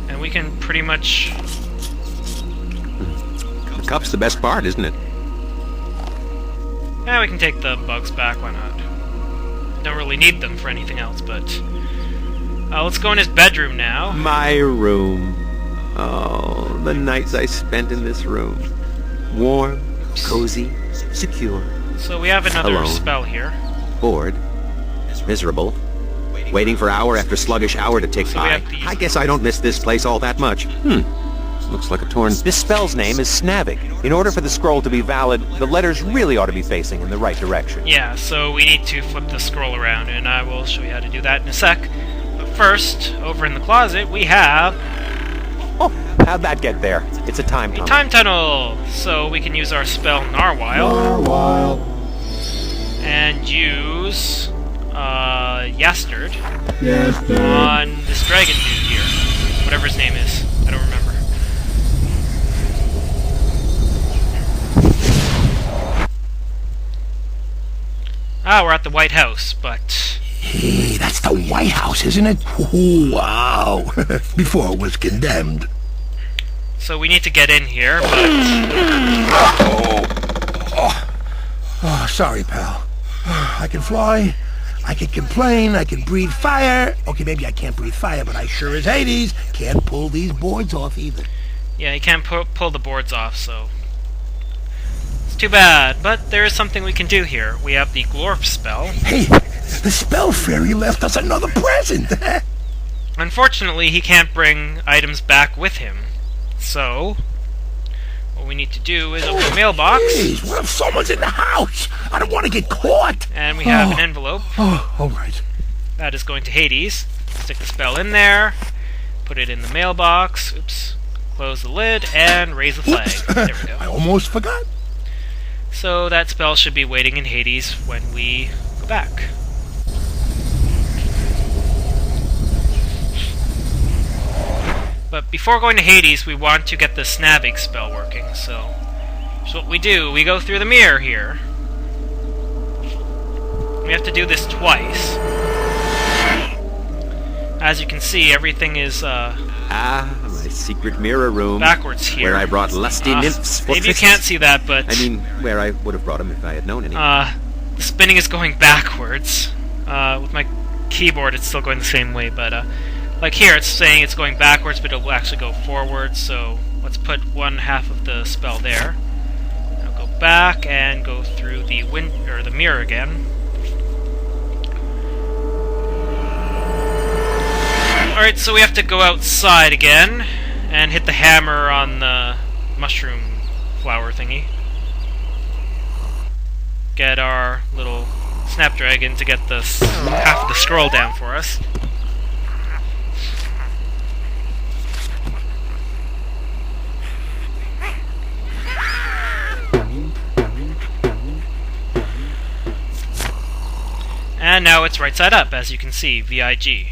And we can pretty much... The cup's the best part, isn't it? Yeah, we can take the bugs back, why not? Don't really need them for anything else, but... let's go in his bedroom now. My room. Oh, the nights I spent in this room. Warm, cozy, secure. So we have another alone, spell here. Bored, miserable, waiting for hour after sluggish hour to tick by. I guess I don't miss this place all that much. Looks like a torn... This spell's name is Snavik. In order for the scroll to be valid, the letters really ought to be facing in the right direction. Yeah, so we need to flip the scroll around, and I will show you how to do that in a sec. But first, over in the closet, we have... Oh, how'd that get there? It's a time tunnel. Time tunnel! So we can use our spell Narwhal. And use... Yastard. On this dragon dude here. Whatever his name is. I don't remember. We're at the White House, but... Hey, that's the White House, isn't it? Ooh, wow. Before it was condemned. So we need to get in here, but... Oh, sorry, pal. I can fly, I can complain, I can breathe fire. Okay, maybe I can't breathe fire, but I sure as Hades can't pull these boards off either. Yeah, you can't pull the boards off, so... Let's Too bad, but there is something we can do here. We have the Glorf spell. Hey, the spell fairy left us another present. Unfortunately, he can't bring items back with him. So, what we need to do is open the mailbox. Please, what if someone's in the house? I don't want to get caught. And we have an envelope. Oh, all right. That is going to Hades. Stick the spell in there. Put it in the mailbox. Oops. Close the lid and raise the flag. There we go. I almost forgot. So that spell should be waiting in Hades when we go back. But before going to Hades, we want to get the Snavig spell working, so here's what we do. We go through the mirror here. We have to do this twice. As you can see, everything is, my secret mirror room. Backwards here. Where I brought lusty nymphs for maybe you trysts. can't see that, but... I mean, where I would have brought them if I had known any. The spinning is going backwards. With my keyboard, it's still going the same way, but, like here, it's saying it's going backwards, but it will actually go forwards, so let's put one half of the spell there. Now go back and go through the the mirror again. Alright, so we have to go outside again and hit the hammer on the mushroom flower thingy. Get our little snapdragon to get the half of the scroll down for us. And now it's right side up, as you can see, VIG.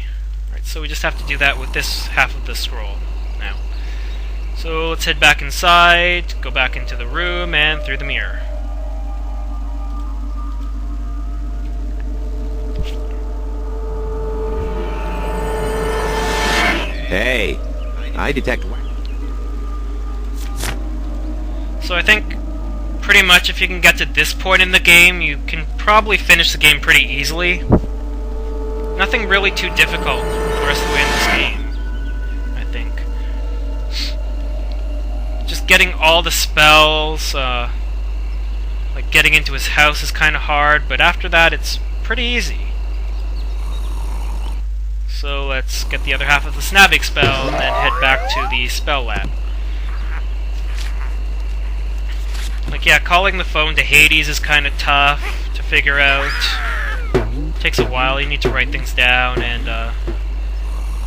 Right, so we just have to do that with this half of the scroll now. So let's head back inside, go back into the room, and through the mirror. Hey, I detect... So I think pretty much if you can get to this point in the game, you can probably finish the game pretty easily. Nothing really too difficult the rest of the way in this game, I think. Just getting all the spells, like getting into his house is kind of hard, but after that it's pretty easy. So let's get the other half of the Snavig spell and then head back to the spell lab. Like, yeah, calling the phone to Hades is kind of tough to figure out. Takes a while, you need to write things down, and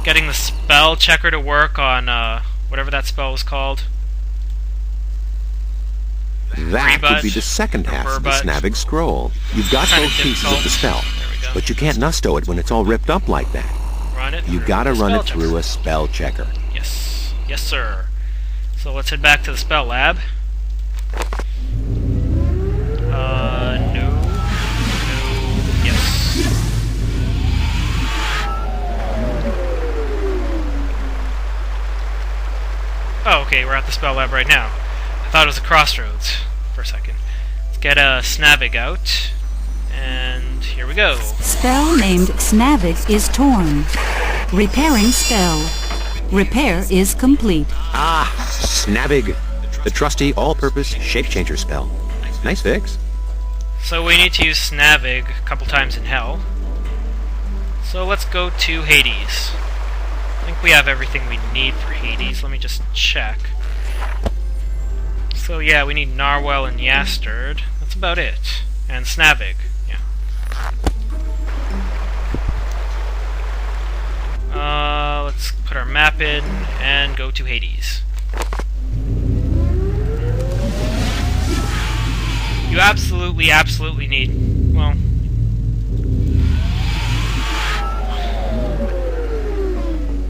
getting the spell checker to work on whatever that spell was called. That would be the second half of the Snavig scroll. You've got both pieces of the spell, but you can't nusto it when it's all ripped up like that. You gotta run it through a spell checker. Yes. Yes, sir. So let's head back to the spell lab. Oh, okay, we're at the spell lab right now. I thought it was a crossroads for a second. Let's get a Snavig out, and here we go. Spell named Snavig is torn. Repairing spell. Repair is complete. Ah, Snavig. The trusty all-purpose shape-changer spell. Nice fix. So we need to use Snavig a couple times in hell. So let's go to Hades. I think we have everything we need for Hades. Let me just check. So yeah, we need Narwhal and Yastard. That's about it. And Snavig. Yeah. Let's put our map in and go to Hades. You absolutely need... well...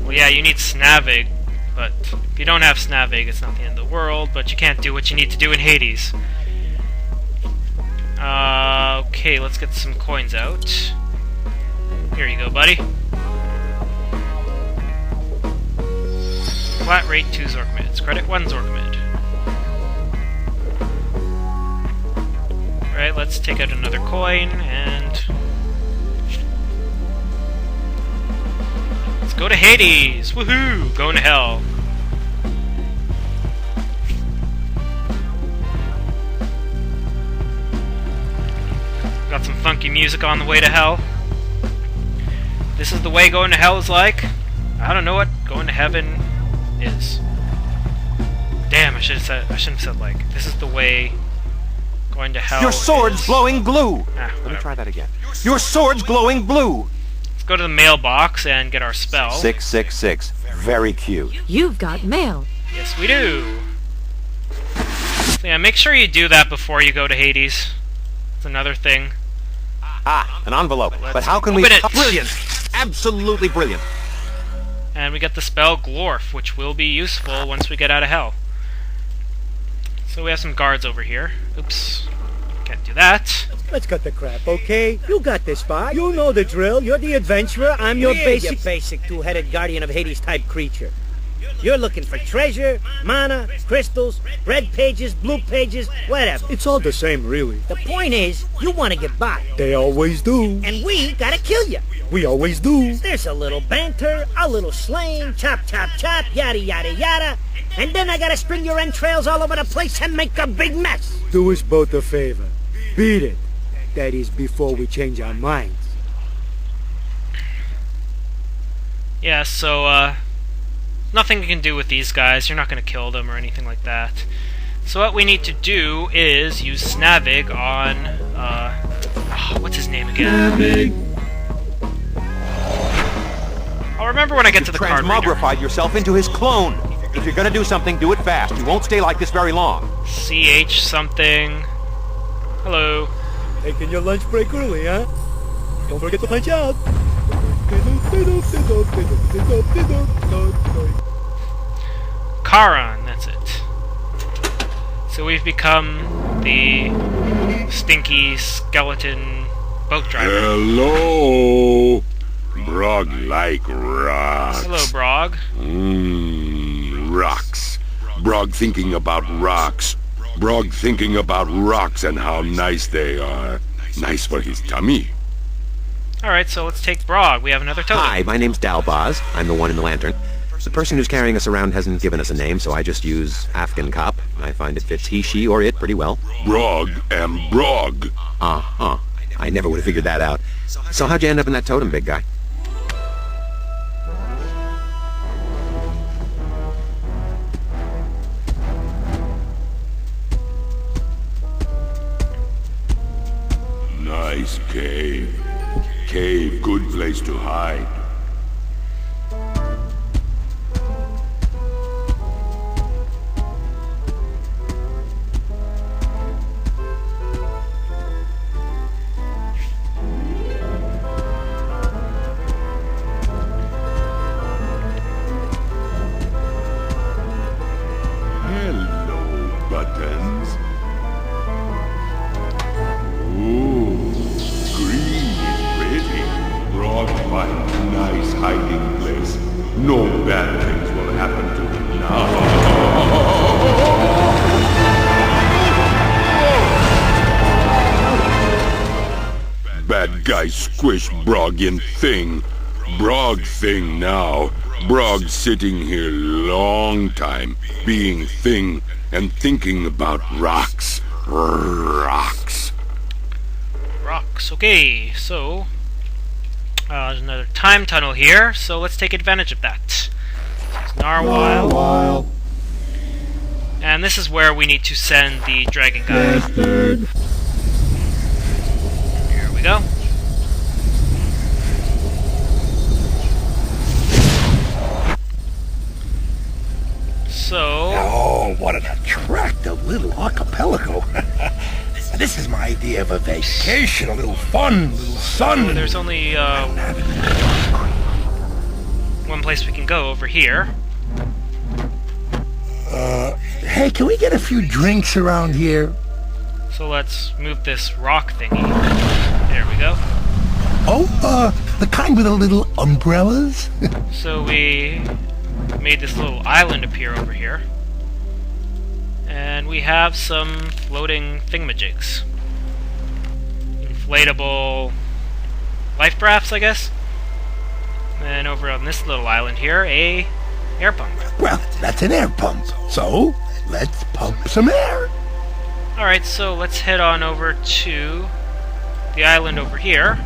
well, yeah, you need Snavig, but if you don't have Snavig, it's not the end of the world, but you can't do what you need to do in Hades. Okay, let's get some coins out. Here you go, buddy. Flat rate 2 Zork mids. Credit 1 Zork mid. Alright, let's take out another coin, and... let's go to Hades! Woohoo! Going to hell. funky music on the way to hell. This is the way going to hell is like. I don't know what going to heaven is. Damn, I shouldn't have said like. This is the way going to hell. Your sword's glowing blue! Let me try that again. Your sword's glowing blue! Let's go to the mailbox and get our spell. 666. Very cute. You've got mail. Yes, we do. So yeah, make sure you do that before you go to Hades. It's another thing. Ah, an envelope. But how can we... Open it. Brilliant! Absolutely brilliant. And we get the spell Glorf, which will be useful once we get out of hell. So we have some guards over here. Oops. Can't do that. Let's cut the crap, okay? You got this spot. You know the drill. You're the adventurer. I'm your basic two-headed guardian of Hades type creature. You're looking for treasure, mana, crystals, red pages, blue pages, whatever. It's all the same, really. The point is, you want to get by. They always do. And we gotta kill you. We always do. There's a little banter, a little slang, chop, chop, chop, yada, yada, yada. And then I gotta string your entrails all over the place and make a big mess. Do us both a favor. Beat it. That is, before we change our minds. Yeah, so, nothing you can do with these guys. You're not going to kill them or anything like that. So what we need to do is use Snavig on, what's his name again? I'll remember when I get to the card reader. Transmogrified yourself into his clone. If you're going to do something, do it fast. You won't stay like this very long. CH something. Hello. Taking your lunch break early, huh? Don't forget to punch out. Charon, that's it. So we've become the stinky skeleton boat driver. Hello! Brog like rocks. Hello, Brog. Rocks. Brog thinking about rocks. Brog thinking about rocks and how nice they are. Nice for his tummy. Alright, so let's take Brog. We have another totem. Hi, my name's Dalbaz. I'm the one in the lantern. The person who's carrying us around hasn't given us a name, so I just use Afghan Cop. I find it fits he, she, or it pretty well. Brog and Brog. Uh-huh. I never would have figured that out. So how'd you end up in that totem, big guy? Nice cave. Cave, good place to hide. Hello, buttons. Ooh, green is pretty. Broad find nice hiding place. No bad things will happen to him now. Bad guy squish Brog in thing. Brog thing now. Brog sitting here long time, being thing and thinking about rocks. Rocks. Rocks. Okay, so there's another time tunnel here, so let's take advantage of that. It's Narwhal. And this is where we need to send the dragon guy. Bastard. Here we go. So... Oh, what an attractive little archipelago. This is my idea of a vacation, a little fun, a little sun. There's only one place we can go over here. Hey, can we get a few drinks around here? So let's move this rock thingy. There we go. Oh, the kind with the little umbrellas? So we made this little island appear over here. And we have some floating thingamajigs. Inflatable life rafts, I guess. And over on this little island here, a air pump. Well, that's an air pump. So, let's pump some air. Alright, so let's head on over to the island over here.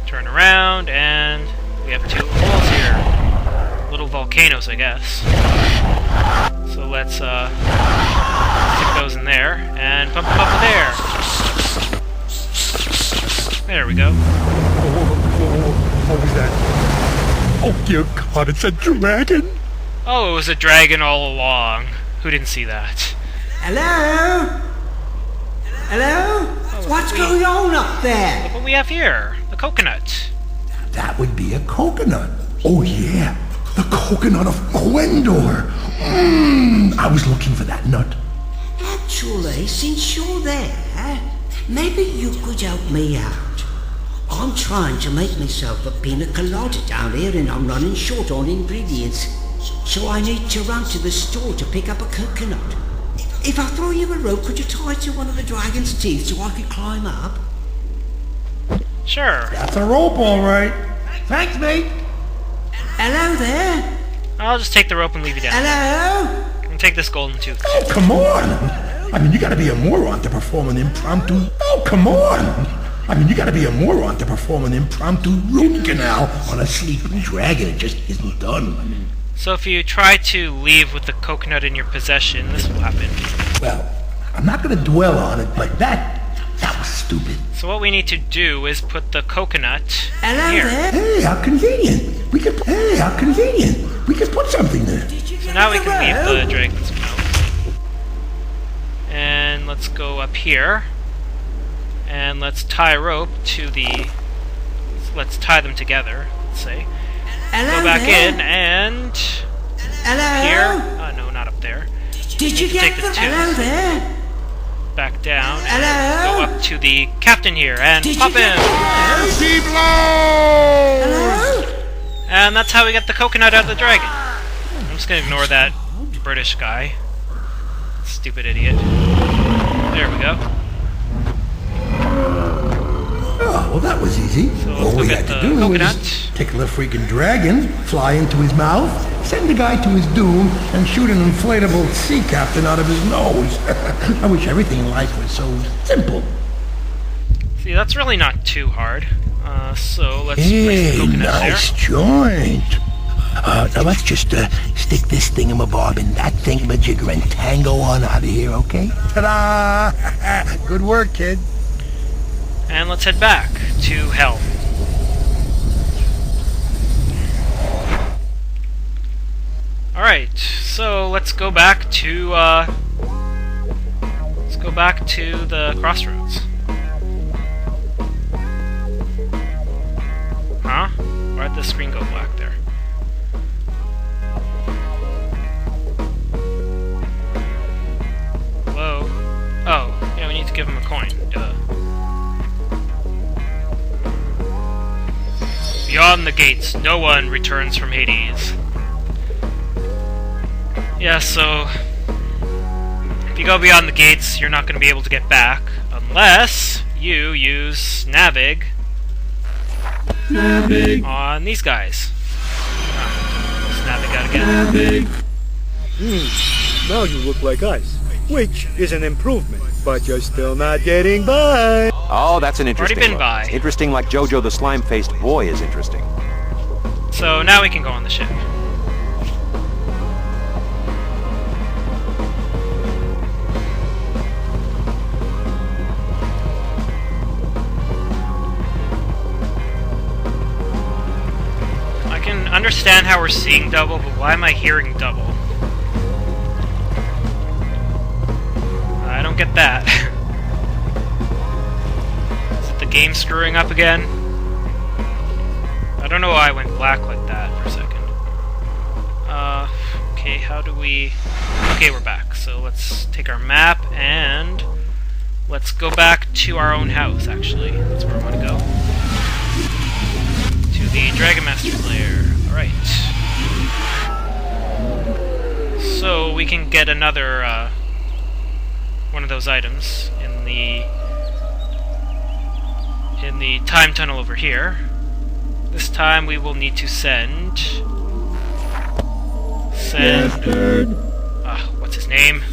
Turn around, and we have 2 holes here. Little volcanoes, I guess. So let's stick those in there, and pump them up with air. There we go. What was that? Oh dear God, it's a dragon! Oh, it was a dragon all along. Who didn't see that? Hello? Hello? What's going on up there? Look what we have here. The coconut. That would be a coconut. Oh yeah, the coconut of Gwendor. I was looking for that nut. Actually, since you're there, maybe you could help me out. I'm trying to make myself a pina colada down here and I'm running short on ingredients. So I need to run to the store to pick up a coconut. If I throw you a rope, could you tie it to one of the dragon's teeth so I could climb up? Sure. That's a rope, all right. Thanks, mate. Hello there. I'll just take the rope and leave you down. Hello? And take this golden tooth. Oh, come on. I mean, you gotta be a moron to perform an impromptu... Oh, come on. I mean, you gotta be a moron to perform an impromptu root canal on a sleeping dragon. It just isn't done. I mean... So if you try to leave with the coconut in your possession, this will happen. Well, I'm not gonna dwell on it, but that was stupid. So what we need to do is put the coconut here. Hey, how convenient. We could put something there. So now we can leave the dragon's mouth. And let's go up here. And let's tie a rope to the... Let's tie them together, let's say. Go back in and... Here. No, not up there. Did you get the... Hello there? Back down and go up to the captain here and pop in. Mercy blow! And that's how we get the coconut out of the dragon. I'm just gonna ignore that British guy. Stupid idiot. There we go. Oh, well that was easy. So All we had to do was tickle a freaking dragon, fly into his mouth, send the guy to his doom, and shoot an inflatable sea captain out of his nose. I wish everything in life was so simple. See, that's really not too hard. So let's place the coconut nice there. joint. Now let's just stick this thingamabob in that thingamajigger and tango on out of here, okay? Ta-da! Good work, kid. And let's head back to hell. Alright, so let's go back to the crossroads. Huh? Why'd the screen go black there? Hello? Oh, yeah, we need to give him a coin. Duh. Beyond the gates, no one returns from Hades. Yeah, so... if you go beyond the gates, you're not going to be able to get back, unless you use Snavig on these guys. Snavig out again. Now you look like us, which is an improvement, but you're still not getting by. Oh, that's an interesting Already been look. by. Interesting like Jojo the slime-faced boy is interesting. So now we can go on the ship. I can understand how we're seeing double, but why am I hearing double? I don't get that. Is it the game screwing up again? I don't know why I went black like that for a second. Okay, how do we... Okay, we're back. So let's take our map and... let's go back to our own house, actually. That's where I want to go. To the Dragon Master's lair. Alright. So we can get another, one of those items in the time tunnel over here. This time we will need to send... What's his name?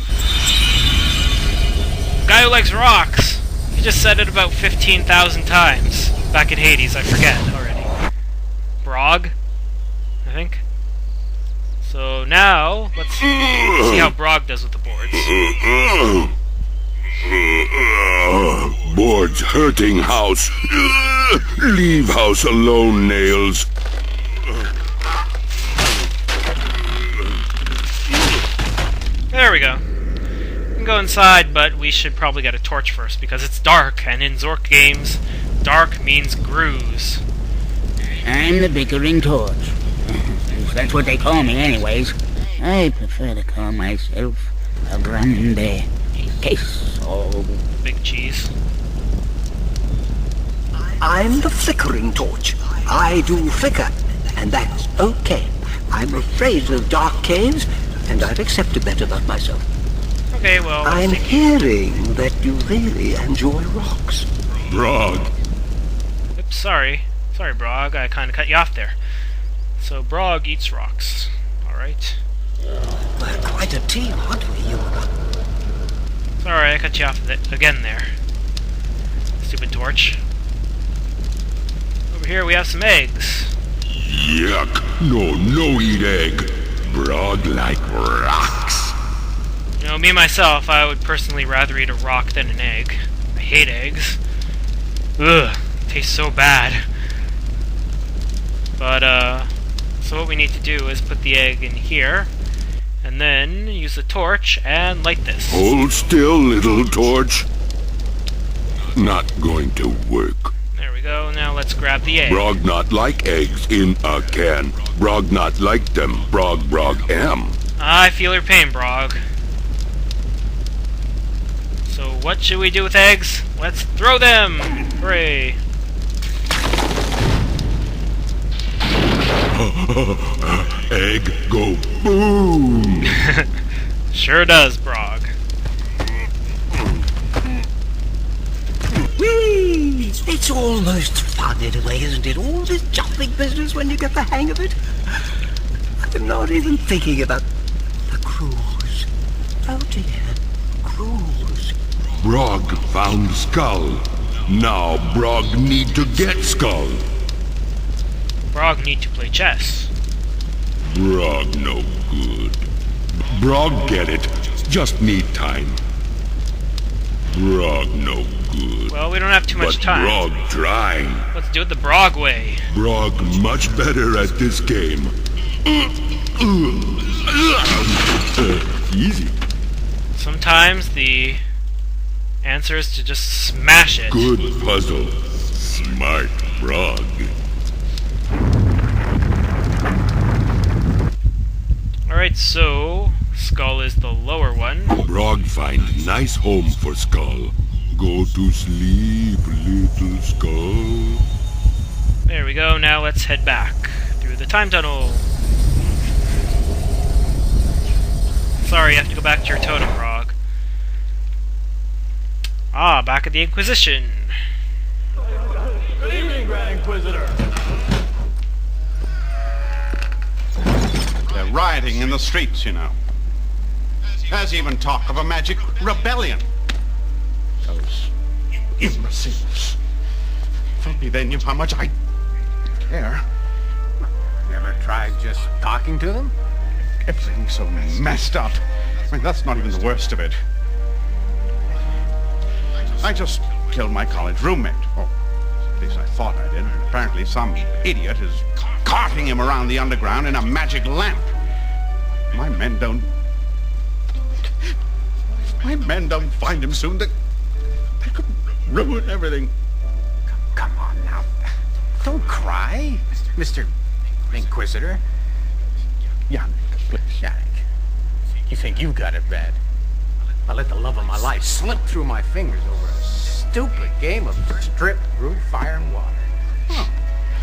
Guy who likes rocks! He just said it about 15,000 times. Back in Hades, I forget already. Brog? I think. So now, let's see how Brog does with the boards. Boards hurting house. Leave house alone, Nails. There we go. We can go inside, but we should probably get a torch first, because it's dark, and in Zork games, dark means grooze. I'm the bickering torch. That's what they call me anyways. I prefer to call myself a Grand Queso. Big cheese. I'm the flickering torch. I do flicker, and that's okay. I'm afraid of dark caves, and I've accepted that about myself. Okay, well... I'm hearing that you really enjoy rocks. Brog. Oops, sorry. Sorry, Brog. I kind of cut you off there. So, Brog eats rocks. Alright. We're quite a team, aren't we, you? Sorry, I cut you off again there. Stupid torch. Over here we have some eggs. Yuck. No eat egg. Brog like rocks. You know, me myself, I would personally rather eat a rock than an egg. I hate eggs. Ugh, tastes so bad. But, so what we need to do is put the egg in here, and then use the torch and light this. Hold still, little torch. Not going to work. There we go, now let's grab the egg. Brog not like eggs in a can. Brog not like them. Brog am. I feel your pain, Brog. So what should we do with eggs? Let's throw them! Hooray! Egg go boom! Sure does, Brog. Whee! It's almost fun in a way, isn't it? All this jumping business when you get the hang of it. I'm not even thinking about the cruise. Oh dear, cruise. Brog found skull. Now Brog need to get skull. Brog need to play chess. Brog no good. Brog get it. Just need time. Brog no good. Well, we don't have too much time. Brog trying. Let's do it the Brog way. Brog much better at this game. Easy. Sometimes the answer is to just smash it. Good puzzle. Smart Brog. Alright, so skull is the lower one. Brog find nice home for skull. Go to sleep, little skull. There we go, now let's head back through the time tunnel. Sorry, you have to go back to your totem, Brog. Ah, back at the Inquisition. Good evening, Grand Inquisitor. They're rioting in the streets, you know. There's even talk of a magic rebellion. Those imbeciles. If only they knew how much I care. You ever tried just talking to them? Everything's so messed up. I mean, that's not even the worst of it. I just killed my college roommate. Or at least I thought I did. Apparently some idiot is carting him around the underground in a magic lamp. My men don't find him soon, they could ruin everything. Come on now. Don't cry, Mr. Inquisitor. Yannick, please. Yannick, you think you've got it bad? I let the love of my life slip through my fingers over a stupid game of strip, through fire, and water. Well,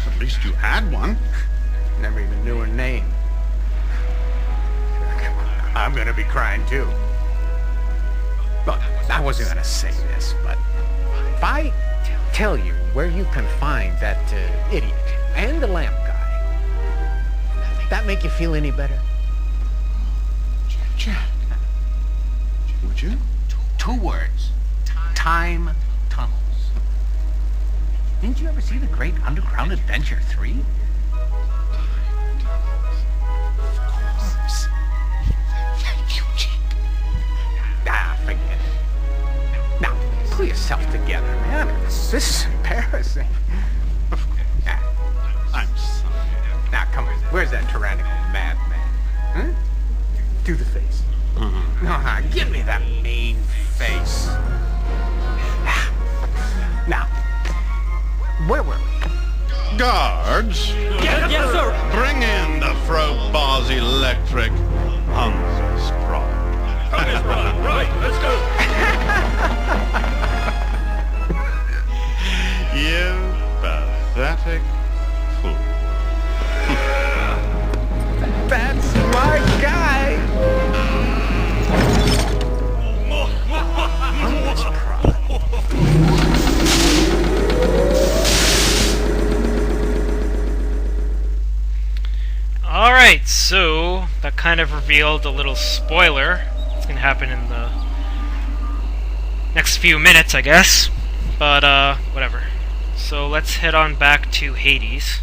at least you had one. Never even knew her name. I'm gonna be crying too. Look, I wasn't gonna say this, but if I tell you where you can find that idiot and the lamp guy, that make you feel any better? Jack, would you? Two words. time tunnels. Didn't you ever see the Great Underground Adventure 3? Forget it. Now, pull yourself together, man. This is embarrassing. I'm sorry. Now, come on. Where's that tyrannical madman? Huh? Do the face. No, give me that mean face. Now, where were we? Guards! Yes, sir! Bring in the Frobars Electric Hunger Sprite. Right, let's go! You pathetic fool. That's my guy! Alright, so that kind of revealed a little spoiler. It's gonna happen in the next few minutes, I guess. But, whatever. So let's head on back to Hades.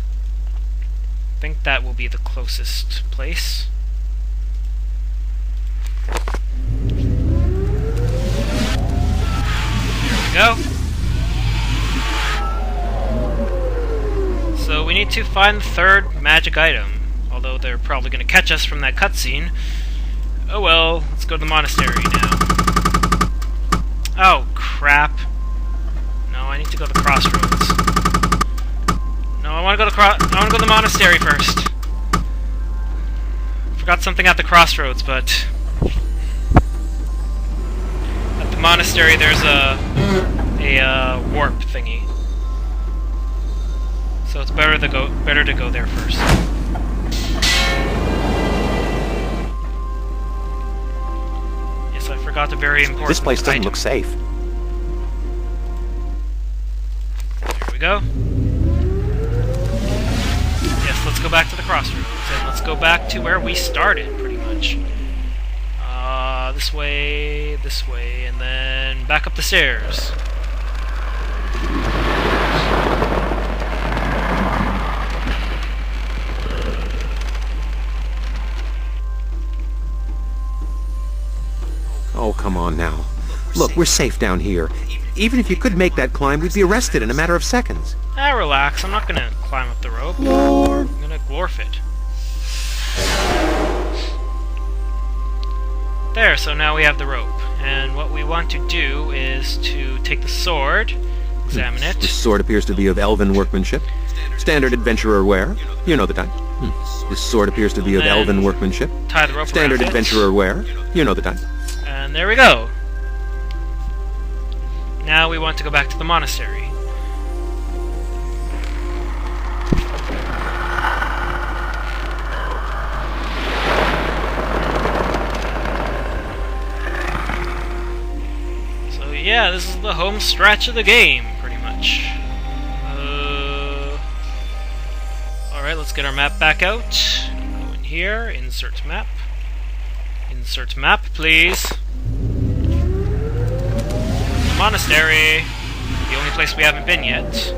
I think that will be the closest place. There we go. So we need to find the third magic item. Although they're probably going to catch us from that cutscene. Oh well, let's go to the monastery now. Oh, crap. No, I need to go to the crossroads. No, I want to go to the monastery first. Forgot something at the crossroads, but at the monastery there's a warp thingy. So it's better to go there first. Yes, I forgot the very important This place doesn't item. look safe. Here we go. Yes, let's go back to the crossroads, and let's go back to where we started, pretty much. This way, and then back up the stairs. Oh, come on now. Look, we're safe down here. Even if you could make that climb, we'd be arrested in a matter of seconds. Ah, relax. I'm not gonna climb up the rope. I'm gonna glorf it. There, so now we have the rope. And what we want to do is to take the sword, examine it. This sword appears to be of elven workmanship. Standard adventurer wear. You know the type. This sword appears to be of elven workmanship. Tie the rope Standard around it. adventurer wear. You know the type. And there we go. Now we want to go back to the monastery. So yeah, this is the home stretch of the game, pretty much. Alright, let's get our map back out. Go in here, insert map. Insert map, please. Monastery. The only place we haven't been yet.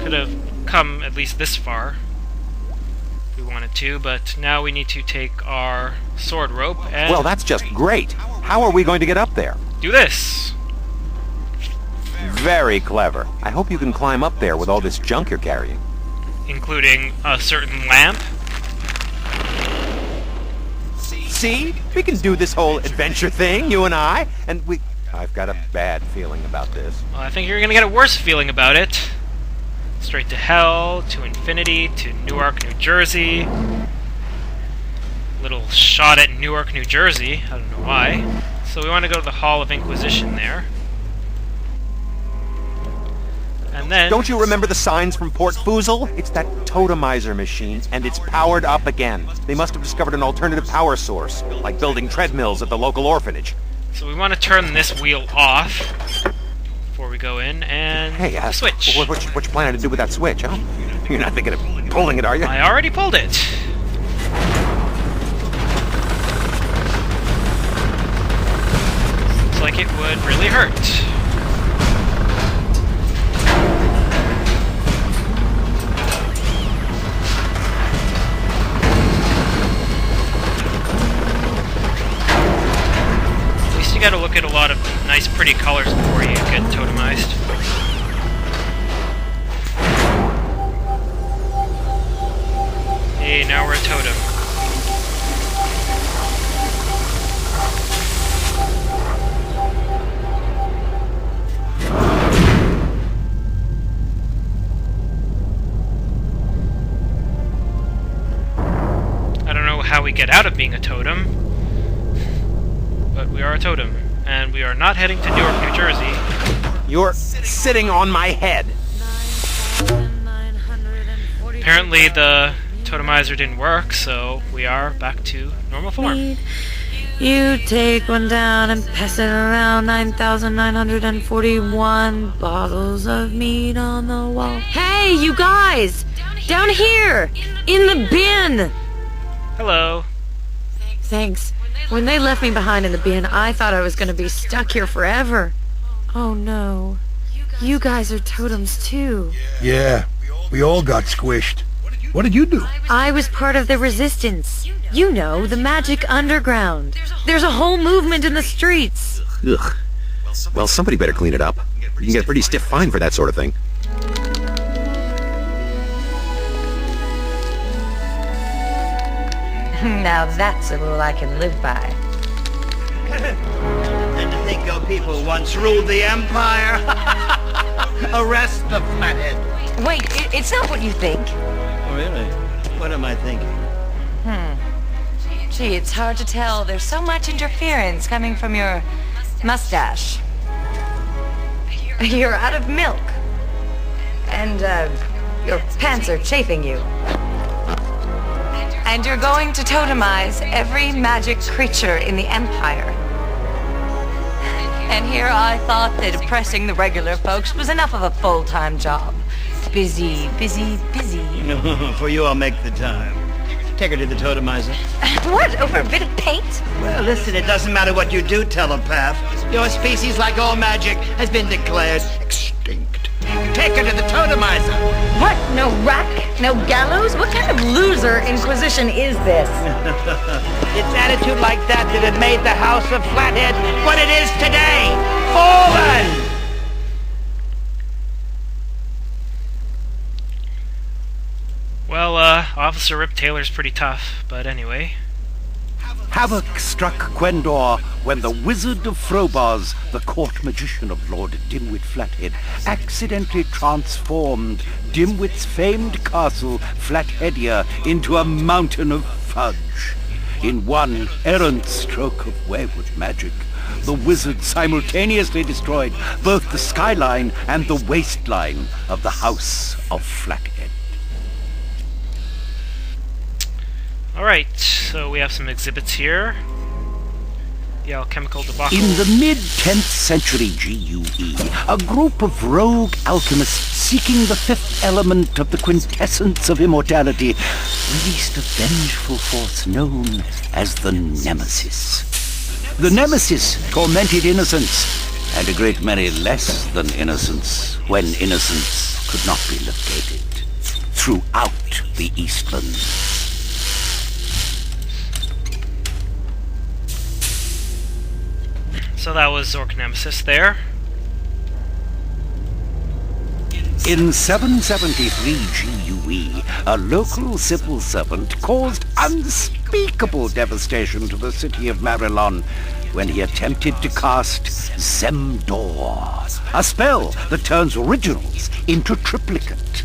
Could have come at least this far if we wanted to, but now we need to take our sword rope and... Well, that's just great. How are we going to get up there? do this. Very clever. I hope you can climb up there with all this junk you're carrying. Including a certain lamp. See? We can do this whole adventure thing, you and I, and we... I've got a bad feeling about this. Well, I think you're gonna get a worse feeling about it. Straight to hell, to infinity, to Newark, New Jersey. Little shot at Newark, New Jersey. I don't know why. So we want to go to the Hall of Inquisition there. And then... Don't you remember the signs from Port Foozle? It's that totemizer machine, and it's powered up again. They must have discovered an alternative power source, like building treadmills at the local orphanage. So we want to turn this wheel off before we go in, and hey, switch. What you planning to do with that switch, huh? You're not thinking of pulling it, are you? I already pulled it. Looks like it would really hurt. pretty colors before you get totemized. Hey, now we're a totem. I don't know how we get out of being a totem, but we are a totem, and we are not heading to Newark, New Jersey. You're sitting on my head. Apparently the totemizer didn't work, so we are back to normal form. You take one down and pass it around. 9,941 bottles of meat on the wall. Hey, you guys! Down here! In the bin! Hello. Thanks. When they left me behind in the bin, I thought I was going to be stuck here forever. Oh no. You guys are totems too. Yeah, we all got squished. What did you do? I was part of the resistance. You know, the magic underground. There's a whole movement in the streets. Ugh. Well, somebody better clean it up. You can get a pretty stiff fine for that sort of thing. Now that's a rule I can live by. And to think how people once ruled the Empire. Arrest the flathead. Wait, it's not what you think. Oh, really? What am I thinking? Gee, it's hard to tell. There's so much interference coming from your mustache. You're out of milk. And, your pants are chafing you. And you're going to totemize every magic creature in the Empire. And here I thought that oppressing the regular folks was enough of a full-time job. Busy, busy, busy. For you, I'll make the time. Take her to the totemizer. What, over a bit of paint? Well, listen, it doesn't matter what you do, telepath. Your species, like all magic, has been declared extinct. Take her to the totemizer. What? No rack? No gallows? What kind of loser inquisition is this? It's attitude like that that had made the House of Flathead what it is today. Fallen! Well, Officer Rip Taylor's pretty tough, but anyway. Havoc struck Gwendor when the Wizard of Frobars, the court magician of Lord Dimwit Flathead, accidentally transformed Dimwit's famed castle, Flatheadia, into a mountain of fudge. In one errant stroke of wayward magic, the wizard simultaneously destroyed both the skyline and the waistline of the House of Flathead. Alright, so we have some exhibits here. The alchemical debacle. In the mid-10th century GUE, a group of rogue alchemists seeking the fifth element of the quintessence of immortality released a vengeful force known as the Nemesis. The Nemesis tormented innocents, and a great many less than innocents, when innocence could not be located, throughout the Eastlands. So that was Zork Nemesis there. In 773 GUE, a local civil servant caused unspeakable devastation to the city of Marilon when he attempted to cast Zemdor, a spell that turns originals into triplicate,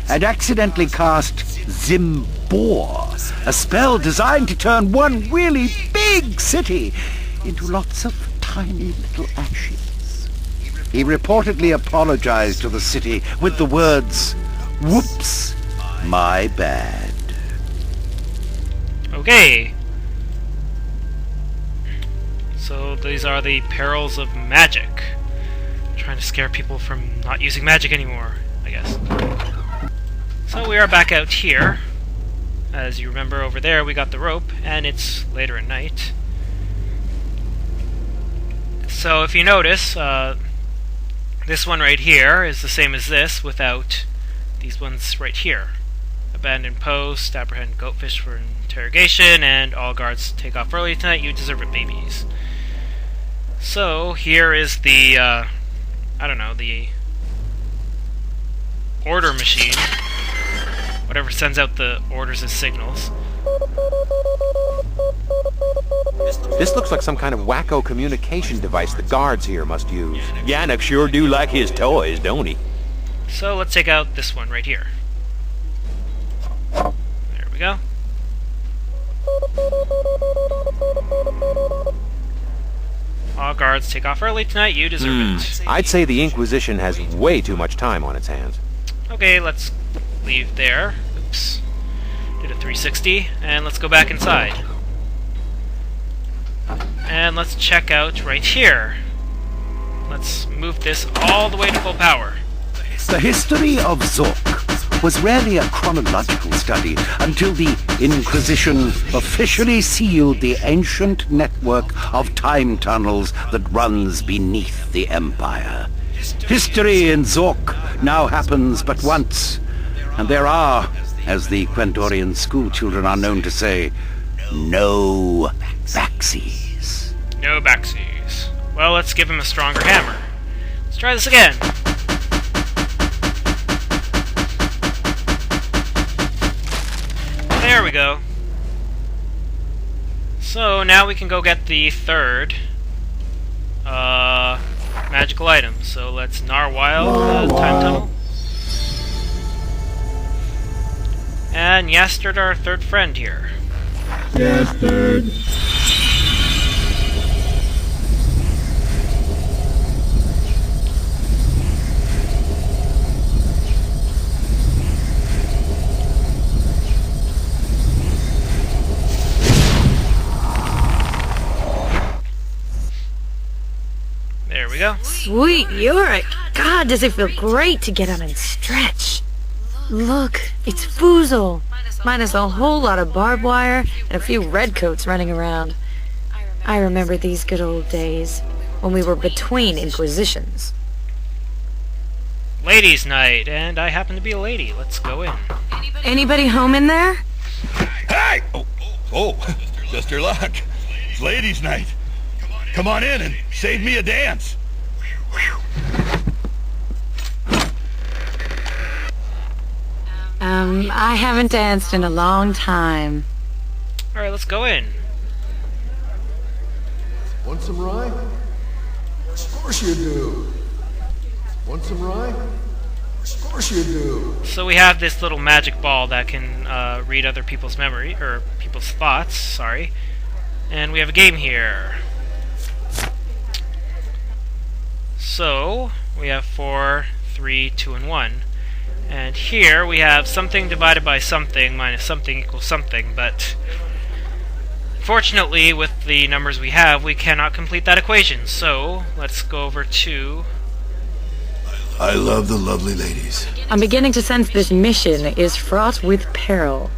and accidentally cast Zimbor, a spell designed to turn one really big city into lots of tiny little ashes. He reportedly apologized to the city with the words, "Whoops, my bad." Okay. So these are the perils of magic. Trying to scare people from not using magic anymore, I guess. So we are back out here. As you remember, over there we got the rope, and it's later at night. So if you notice, this one right here is the same as this without these ones right here. Abandoned post, apprehend goatfish for interrogation, and all guards take off early tonight, you deserve it, babies. So, here is the, I don't know, the order machine. Whatever sends out the orders as signals. This looks like some kind of wacko communication device the guards here must use. Yannick sure do like his toys, don't he? So let's take out this one right here. There we go. All guards take off early tonight, you deserve it. I'd say the Inquisition has way too much time on its hands. Okay, let's leave there. Oops. Did a 360, and let's go back inside. And let's check out right here. Let's move this all the way to full power. The history of Zork was rarely a chronological study until the Inquisition officially sealed the ancient network of time tunnels that runs beneath the Empire. History in Zork now happens but once, and there are, as the Quendorian schoolchildren are known to say, no backsies. No backsies. Well, let's give him a stronger hammer. Let's try this again. There we go. So now we can go get the third magical item. So let's Narwhal the time tunnel. And Yastard, our third friend here. Yastard. There we go. Sweet Yorick. God, does it feel great to get out and stretch. Look, it's Foozle. Minus a whole lot of barbed wire and a few redcoats running around. I remember these good old days when we were between Inquisitions. Ladies' night, and I happen to be a lady. Let's go in. Anybody home in there? Hey! Oh, Sister Luck. It's ladies' night. Come on in and save me a dance. I haven't danced in a long time. Alright, let's go in. Want some rye? Of course you do. Want some rye? Of course you do. So we have this little magic ball that can read other people's memory, or people's thoughts, sorry. And we have a game here. So, we have 4, 3, 2, and 1. And here we have something divided by something minus something equals something, but fortunately with the numbers we have, we cannot complete that equation. So, let's go over to... I love the lovely ladies. I'm beginning to sense this mission is fraught with peril.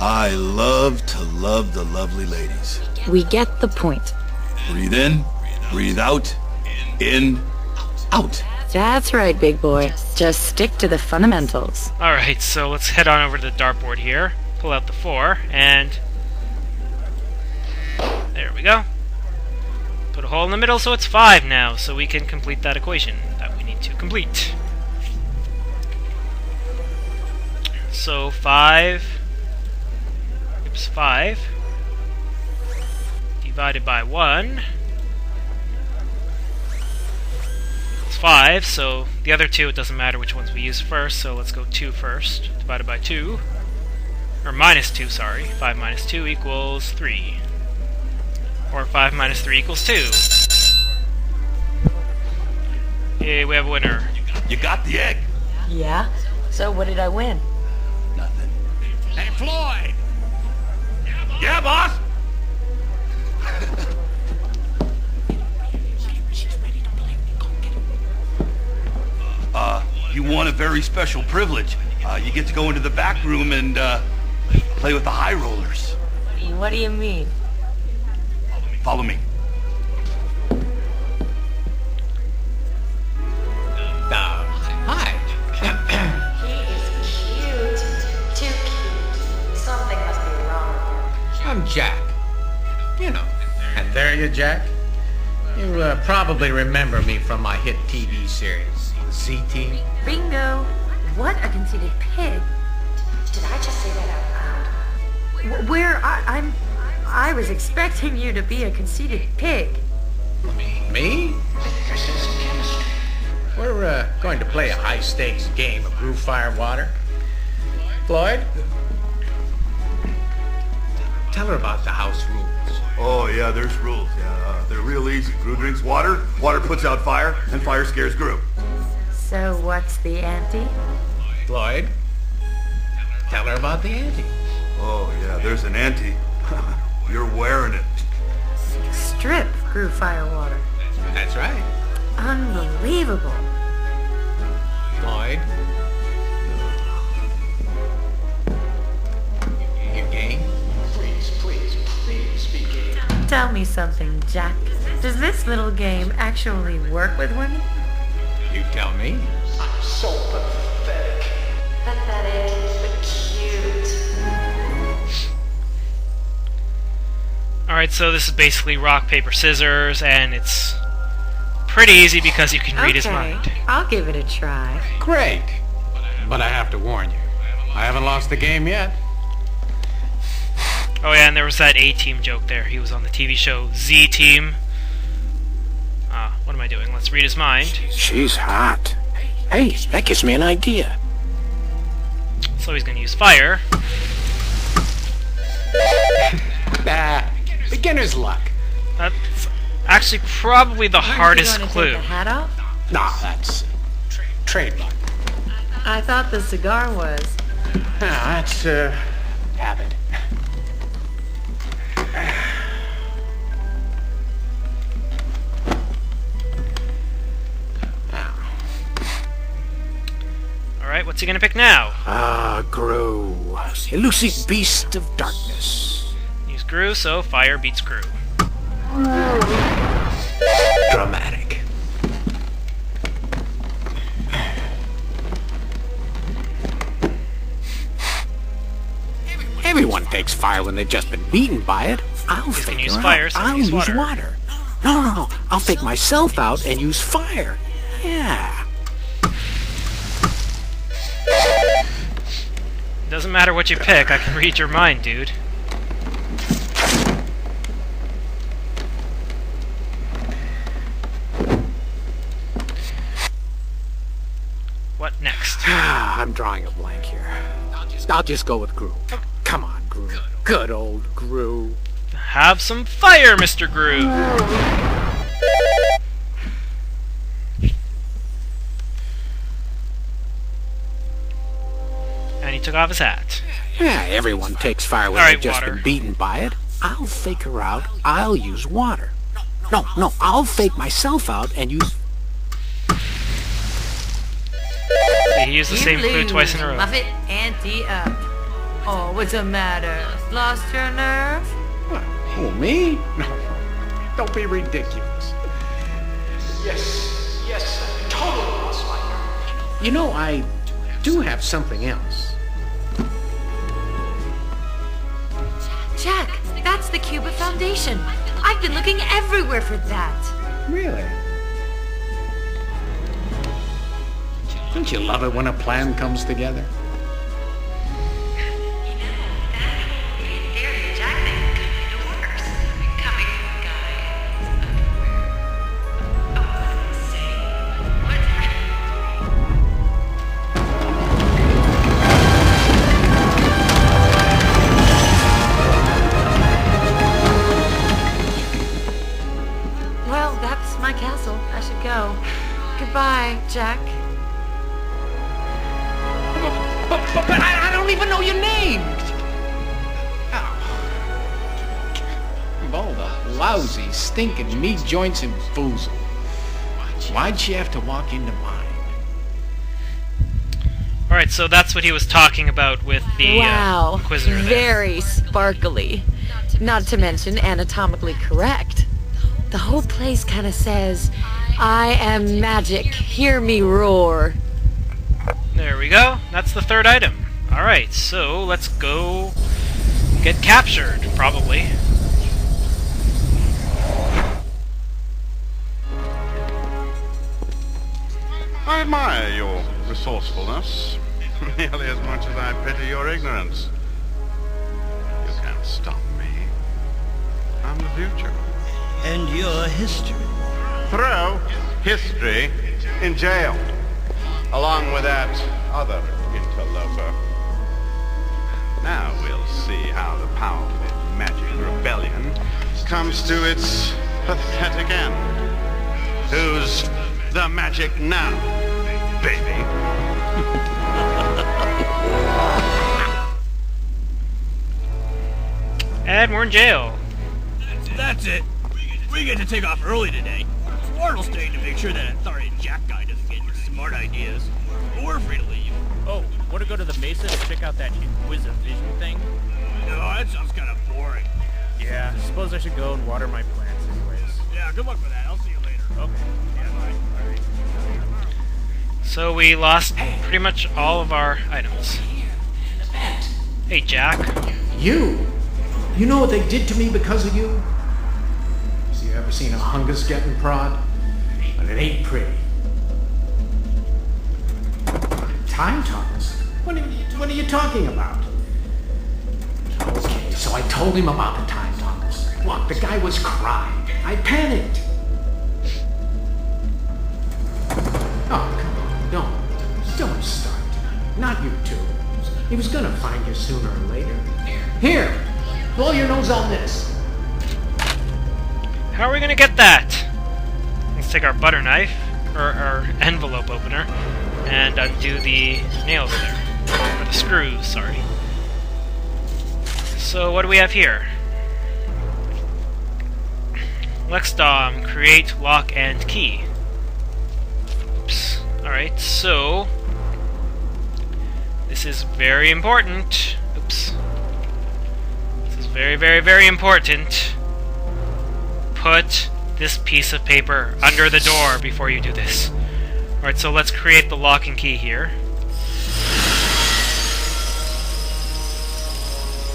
I love to love the lovely ladies. We get the point. Breathe in, breathe out, in, out. That's right, big boy. Just stick to the fundamentals. Alright, so let's head on over to the dartboard here. Pull out the 4, and... there we go. Put a hole in the middle so it's 5 now, so we can complete that equation that we need to complete. So 5... oops, 5... divided by 1... 5, so the other 2, it doesn't matter which ones we use first, so let's go 2 first, divided by 2, or minus 2, sorry, 5 minus 2 equals 3, or 5 minus 3 equals 2. Hey, we have a winner. You got the egg. Yeah? So what did I win? Nothing. Hey, Floyd! Yeah, boss? You won a very special privilege. You get to go into the back room and play with the high rollers. What do you mean? Follow me. Hi. He is cute. Too cute. Something must be wrong with him. I'm Jack. You know. And there you, Jack. You probably remember me from my hit TV series, the Z-Team. Bingo. What a conceited pig. Did I just say that out loud? I was expecting you to be a conceited pig. Me? We're going to play a high-stakes game of brew fire water. Floyd? Tell her about the house rules. Oh, yeah, there's rules. Yeah, they're real easy. Gru drinks water, water puts out fire, and fire scares Gru. So what's the ante? Floyd? Tell her about the ante. Oh, yeah, there's an ante. You're wearing it. Strip Gru fire water. That's right. Unbelievable. Floyd? You game? Please be game. Tell me something, Jack. Does this little game actually work with women? You tell me. I'm so pathetic. Pathetic, but cute. Alright, so this is basically rock, paper, scissors, and it's pretty easy because you can read his mind. I'll give it a try. Great. But I have to warn you. I haven't lost the game yet. Oh yeah, and there was that A-Team joke there. He was on the TV show Z-Team. What am I doing? Let's read his mind. She's hot. Hey, that gives me an idea. So he's gonna use fire. Beginner's luck. That's actually probably the hardest Aren't you clue. gonna take the hat off? Nah, that's trade luck. I thought the cigar was. That's habit. Alright, what's he gonna pick now? Gru. Elusive beast of darkness. Use Gru, so fire beats Gru. Dramatic. Everyone takes fire when they've just been beaten by it. I'll figure use out. fire, so I'll use use water. water. No. I'll fake myself out and use fire. Yeah. Doesn't matter what you pick, I can read your mind, dude. What next? I'm drawing a blank here. I'll just go with Gru. Come on, Gru. Good old Gru. Have some fire, Mr. Gru! And he took off his hat. Yeah, everyone takes fire when All they've right, just water. been beaten by it. I'll fake her out. I'll use water. No, I'll fake myself out and use... See, he used the same clue twice in a row. Muffet, ante up. Oh, what's the matter? Lost your nerve? What? Who, me? No. Don't be ridiculous. Yes, totally lost my nerve. You know, I do have something else. Jack, that's the Cuba Foundation. I've been looking everywhere for that. Really? Don't you love it when a plan comes together? Well, that's my castle. I should go. Goodbye, Jack. But I don't even know your name! Of all the lousy, stinking meat joints in Foozle, why'd she have to walk into mine? Alright, so that's what he was talking about with the Wow, Inquisitor there. very sparkly. Not to mention anatomically correct. The whole place kind of says, I am magic, hear me roar. There we go. That's the third item. Alright, so let's go get captured, probably. I admire your resourcefulness, nearly as much as I pity your ignorance. You can't stop me. I'm the future. And your history. Throw history in jail, along with that other interloper. Now we'll see how the powerful magic rebellion comes to its pathetic end. Who's the magic now, baby? And we're in jail. That's it. We get to take off early today. Ward'll stay to make sure that authority Jack guy doesn't get any smart ideas. But we're free to leave. Oh, want to go to the mesa to check out that Inquisition thing? No, that sounds kind of boring. Yeah, I suppose I should go and water my plants anyways. Yeah, good luck with that. I'll see you later. Okay. Yeah, bye. Alright. So we lost pretty much all of our items. Hey, Jack. You? You know what they did to me because of you? So you ever seen a hungus getting prod? But it ain't pretty. Time tunnels? What are you talking about? Okay, so I told him about the time tunnels. Look, the guy was crying. I panicked. Oh, come on, don't start. Not you two. He was gonna find you sooner or later. Here, blow your nose on this. How are we gonna get that? Let's take our butter knife, or our envelope opener, and undo the nails there. Or the screws, sorry. So what do we have here? Lexdom, create, lock, and key. Oops. Alright, so this is very important. Oops. This is very, very, very important. Put this piece of paper under the door before you do this. Alright, so let's create the lock and key here.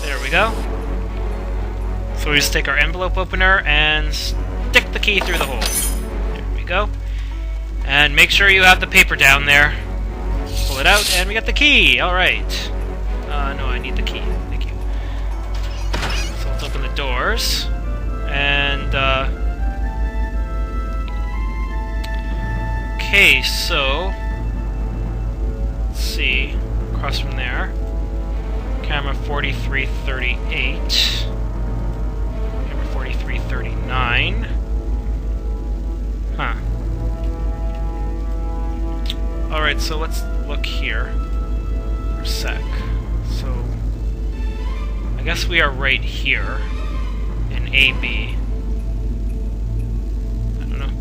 There we go. So we just take our envelope opener and stick the key through the hole. There we go. And make sure you have the paper down there. Pull it out, and we got the key! Alright. No, I need the key. Thank you. So let's open the doors. And, okay, so let's see. Across from there. Camera 4338. Camera 4339. Huh. Alright, so let's look here for a sec. So, I guess we are right here in AB. I don't know.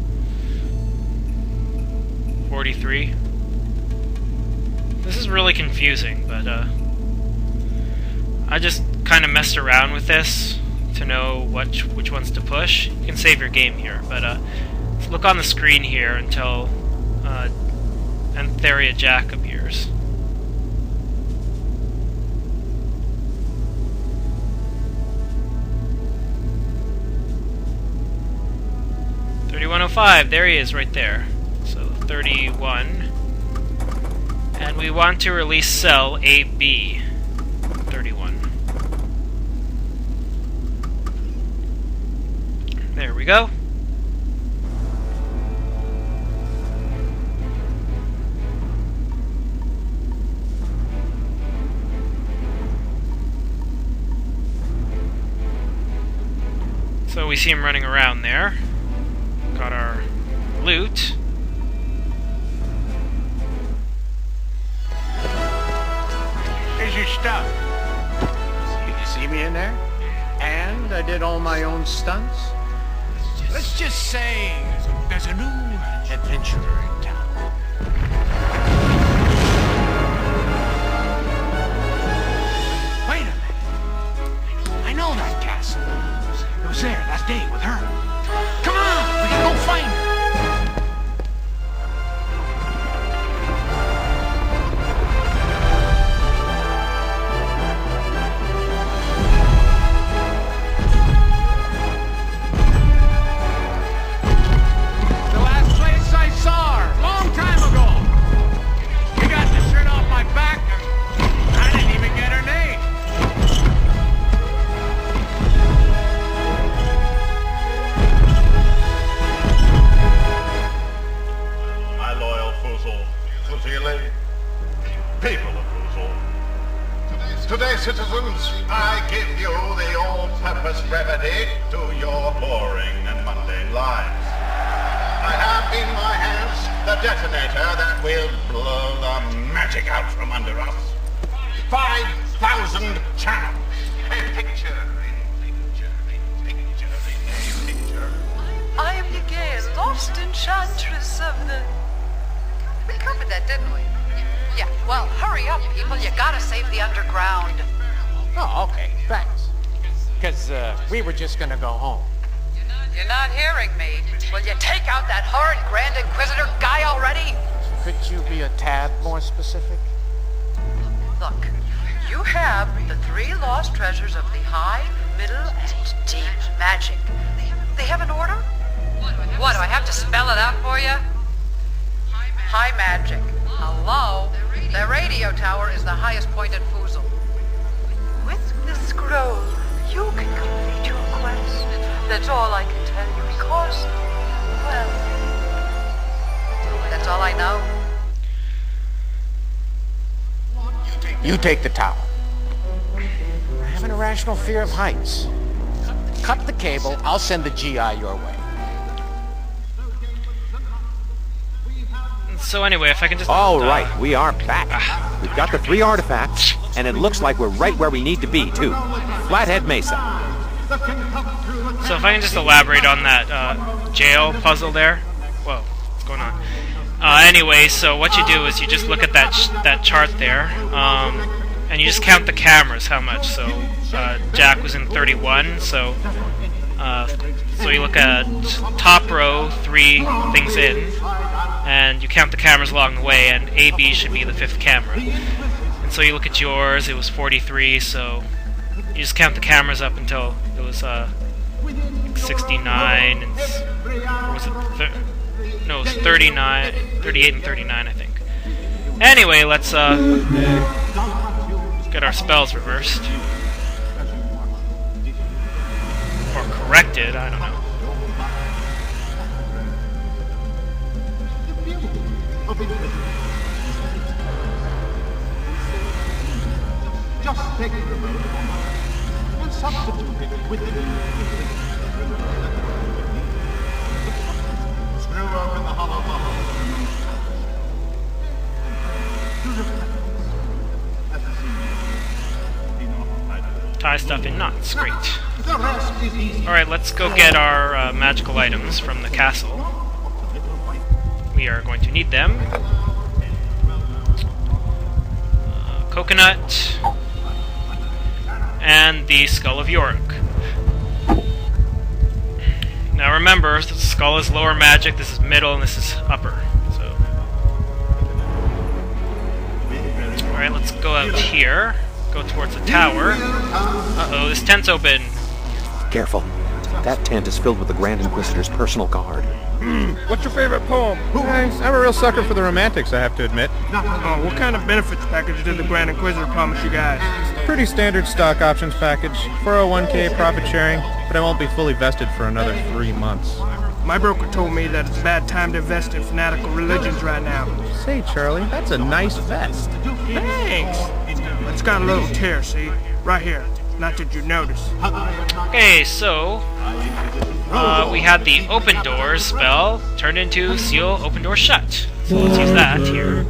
43. This is really confusing, but I just kind of messed around with this to know which ones to push. You can save your game here, but let's look on the screen here until Antheria Jack appears. $31.05, there he is right there. So 31. And we want to release cell AB 31. There we go. So we see him running around there. Got our loot. Here's your stuff. Did you see me in there? And I did all my own stunts. Let's just say there's a new adventurer in town. Wait a minute. I know that castle. It was there that day with her. Come on, we can go find her. The last place I saw her. Today, citizens, I give you the all-purpose remedy to your boring and mundane lives. I have in my hands the detonator that will blow the magic out from under us. 5,000 channels. A picture in picture in picture in picture. I am the gay, lost enchantress of the... We covered that, didn't we? Yeah, well, hurry up, people. You gotta save the underground. Oh, okay, thanks. Because we were just gonna go home. You're not hearing me. Will you take out that horrid Grand Inquisitor guy already? Could you be a tad more specific? Look, you have the 3 lost treasures of the high, middle, and deep magic. They have an order? What, do I have to spell it out for you? High magic. Hello? The radio tower is the highest point in Foozle. With the scroll, you can complete your quest. That's all I can tell you because, well, that's all I know. You take the tower. I have an irrational fear of heights. Cut the cable, I'll send the GI your way. So anyway, if I can just... All right, we are back. We've got the 3 artifacts, and it looks like we're right where we need to be, too. Flathead Mesa. So if I can just elaborate on that jail puzzle there. Whoa, what's going on? Anyway, so what you do is you just look at that chart there, and you just count the cameras, how much. So Jack was in 31, so you look at top row, 3 things in, and you count the cameras along the way, and AB should be the 5th camera. And so you look at yours, it was 43, so you just count the cameras up until it was 69, and or was it no, it was 39, 38 and 39, I think. Anyway, let's get our spells reversed. Or corrected, I don't know. Just take the remote and substitute it with the screw open the hollow bottle. Tie stuff in knots, great. Alright, let's go get our magical items from the castle. We are going to need them. Coconut. And the Skull of Yorick. Now remember, the skull is lower magic, this is middle, and this is upper. So, alright, let's go out here. Go towards the tower. Uh-oh, this tent's open. Careful. That tent is filled with the Grand Inquisitor's personal guard. What's your favorite poem? I'm a real sucker for the romantics, I have to admit. Oh, what kind of benefits package did the Grand Inquisitor promise you guys? Pretty standard stock options package. 401k profit sharing, but I won't be fully vested for another 3 months. My broker told me that it's a bad time to invest in fanatical religions right now. Say, Charlie, that's a nice vest. Thanks! It's got a little tear, see? Right here. Not that you notice. Okay, so we had the open doors spell turned into seal open door shut. So let's use that here.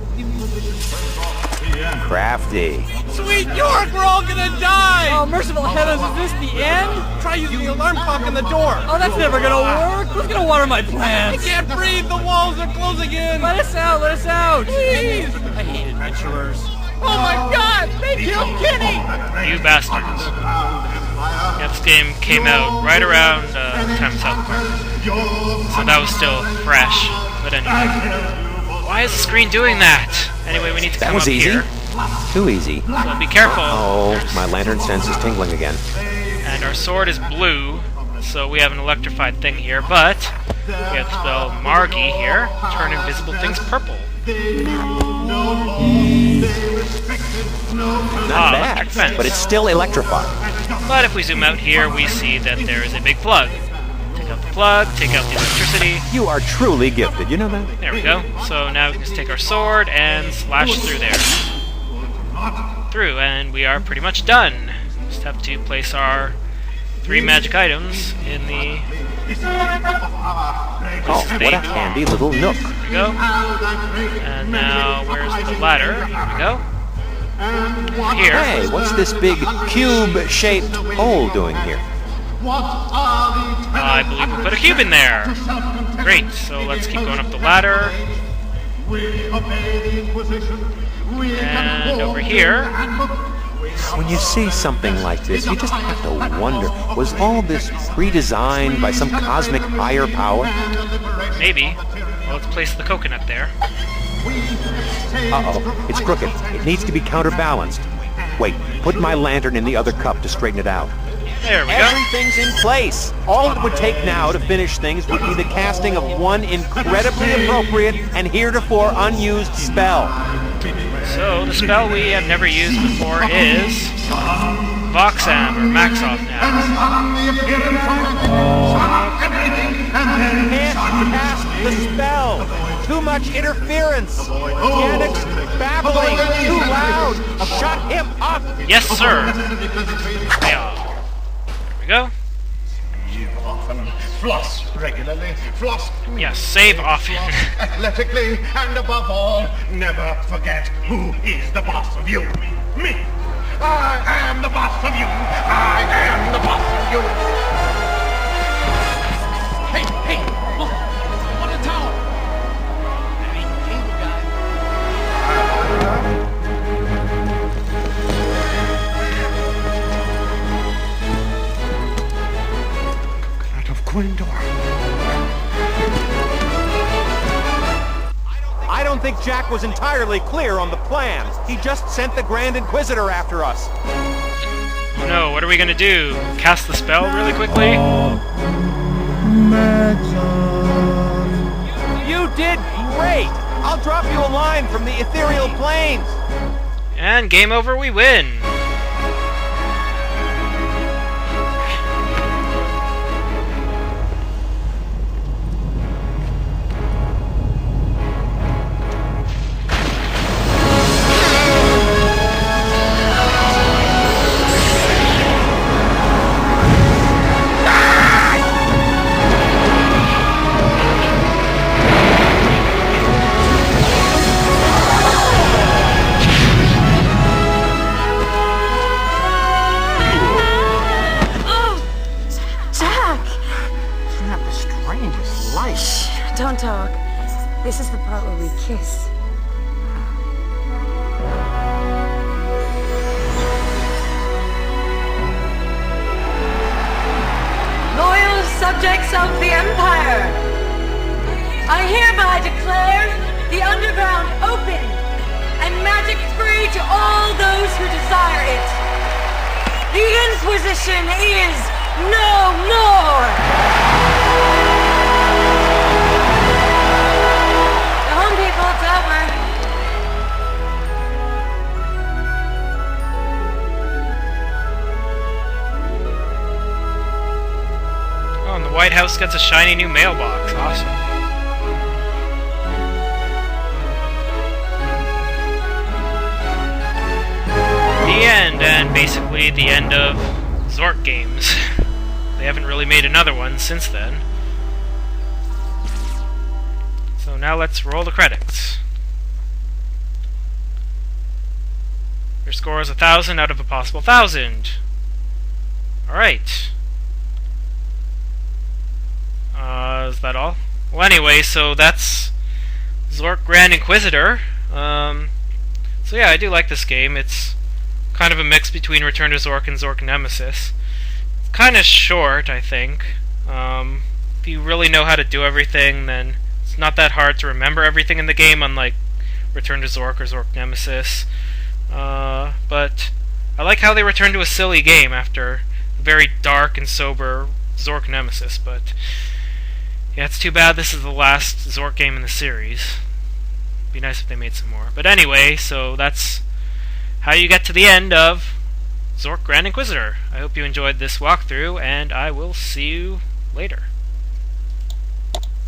Crafty. Sweet York, we're all gonna die! Oh, merciful heavens, is this the end? Try using the alarm clock on the door. Oh, that's never gonna work. Who's gonna water my plants? I can't breathe, the walls are closing in. Let us out, please! I hate adventurers. Oh my god, they killed Kenny! You bastards. Yeah, this game came out right around the time of South Park. So that was still fresh. But anyway. Why is the screen doing that? Anyway, we need to come up here. Too easy. So be careful. Oh, my lantern sense is tingling again. And our sword is blue, so we have an electrified thing here, but we have to spell Margie here. Turn invisible things purple. Not bad, but it's still electrified. But if we zoom out here, we see that there is a big plug. Take out the plug, take out the electricity. You are truly gifted, you know that? There we go. So now we can just take our sword and slash through there. through, and we are pretty much done. Just have to place our 3 magic items in the... Oh, what a handy little nook. There we go. And now, where's the ladder? Here we go. Here. Hey, what's this big cube-shaped hole doing here? I believe we put a cube in there. Great, so let's keep going up the ladder. And over here. When you see something like this, you just have to wonder, was all this pre-designed by some cosmic higher power? Maybe. Well, let's place the coconut there. Uh-oh, it's crooked. It needs to be counterbalanced. Wait, put my lantern in the other cup to straighten it out. There we go. Everything's in place. All it would take now to finish things would be the casting of one incredibly appropriate and heretofore unused spell. So, the spell we have never used before is Voxam, or Maxoff now. Can't cast the spell! Too much interference! Yannick's babbling! Too loud! Shut him up! Yes, sir! Yeah. There we go. Often floss regularly, floss. Yes, save often. Athletically, and above all, never forget who is the boss of you. Me. I am the boss of you. I am the boss of you. Hey, look! On the tower! That ain't the cable guy. I don't think Jack was entirely clear on the plans. He just sent the Grand Inquisitor after us. Oh no, what are we gonna do? Cast the spell really quickly? You did great! I'll drop you a line from the ethereal planes! And game over, we win! Don't talk. This is the part where we kiss. Loyal subjects of the Empire, I hereby declare the underground open and magic free to all those who desire it. The Inquisition is no more! Oh, and the White House gets a shiny new mailbox. Awesome. The end, and basically the end of Zork games. They haven't really made another one since then. So now let's roll the credits. Your score is 1,000 out of a possible 1,000. Alright. Is that all? Well, anyway, so that's Zork Grand Inquisitor. So yeah, I do like this game. It's kind of a mix between Return to Zork and Zork Nemesis. It's kind of short, I think. If you really know how to do everything, then it's not that hard to remember everything in the game, unlike Return to Zork or Zork Nemesis. But I like how they return to a silly game after a very dark and sober Zork Nemesis, but yeah, it's too bad this is the last Zork game in the series. Be nice if they made some more. But anyway, so that's how you get to the end of Zork Grand Inquisitor. I hope you enjoyed this walkthrough, and I will see you later.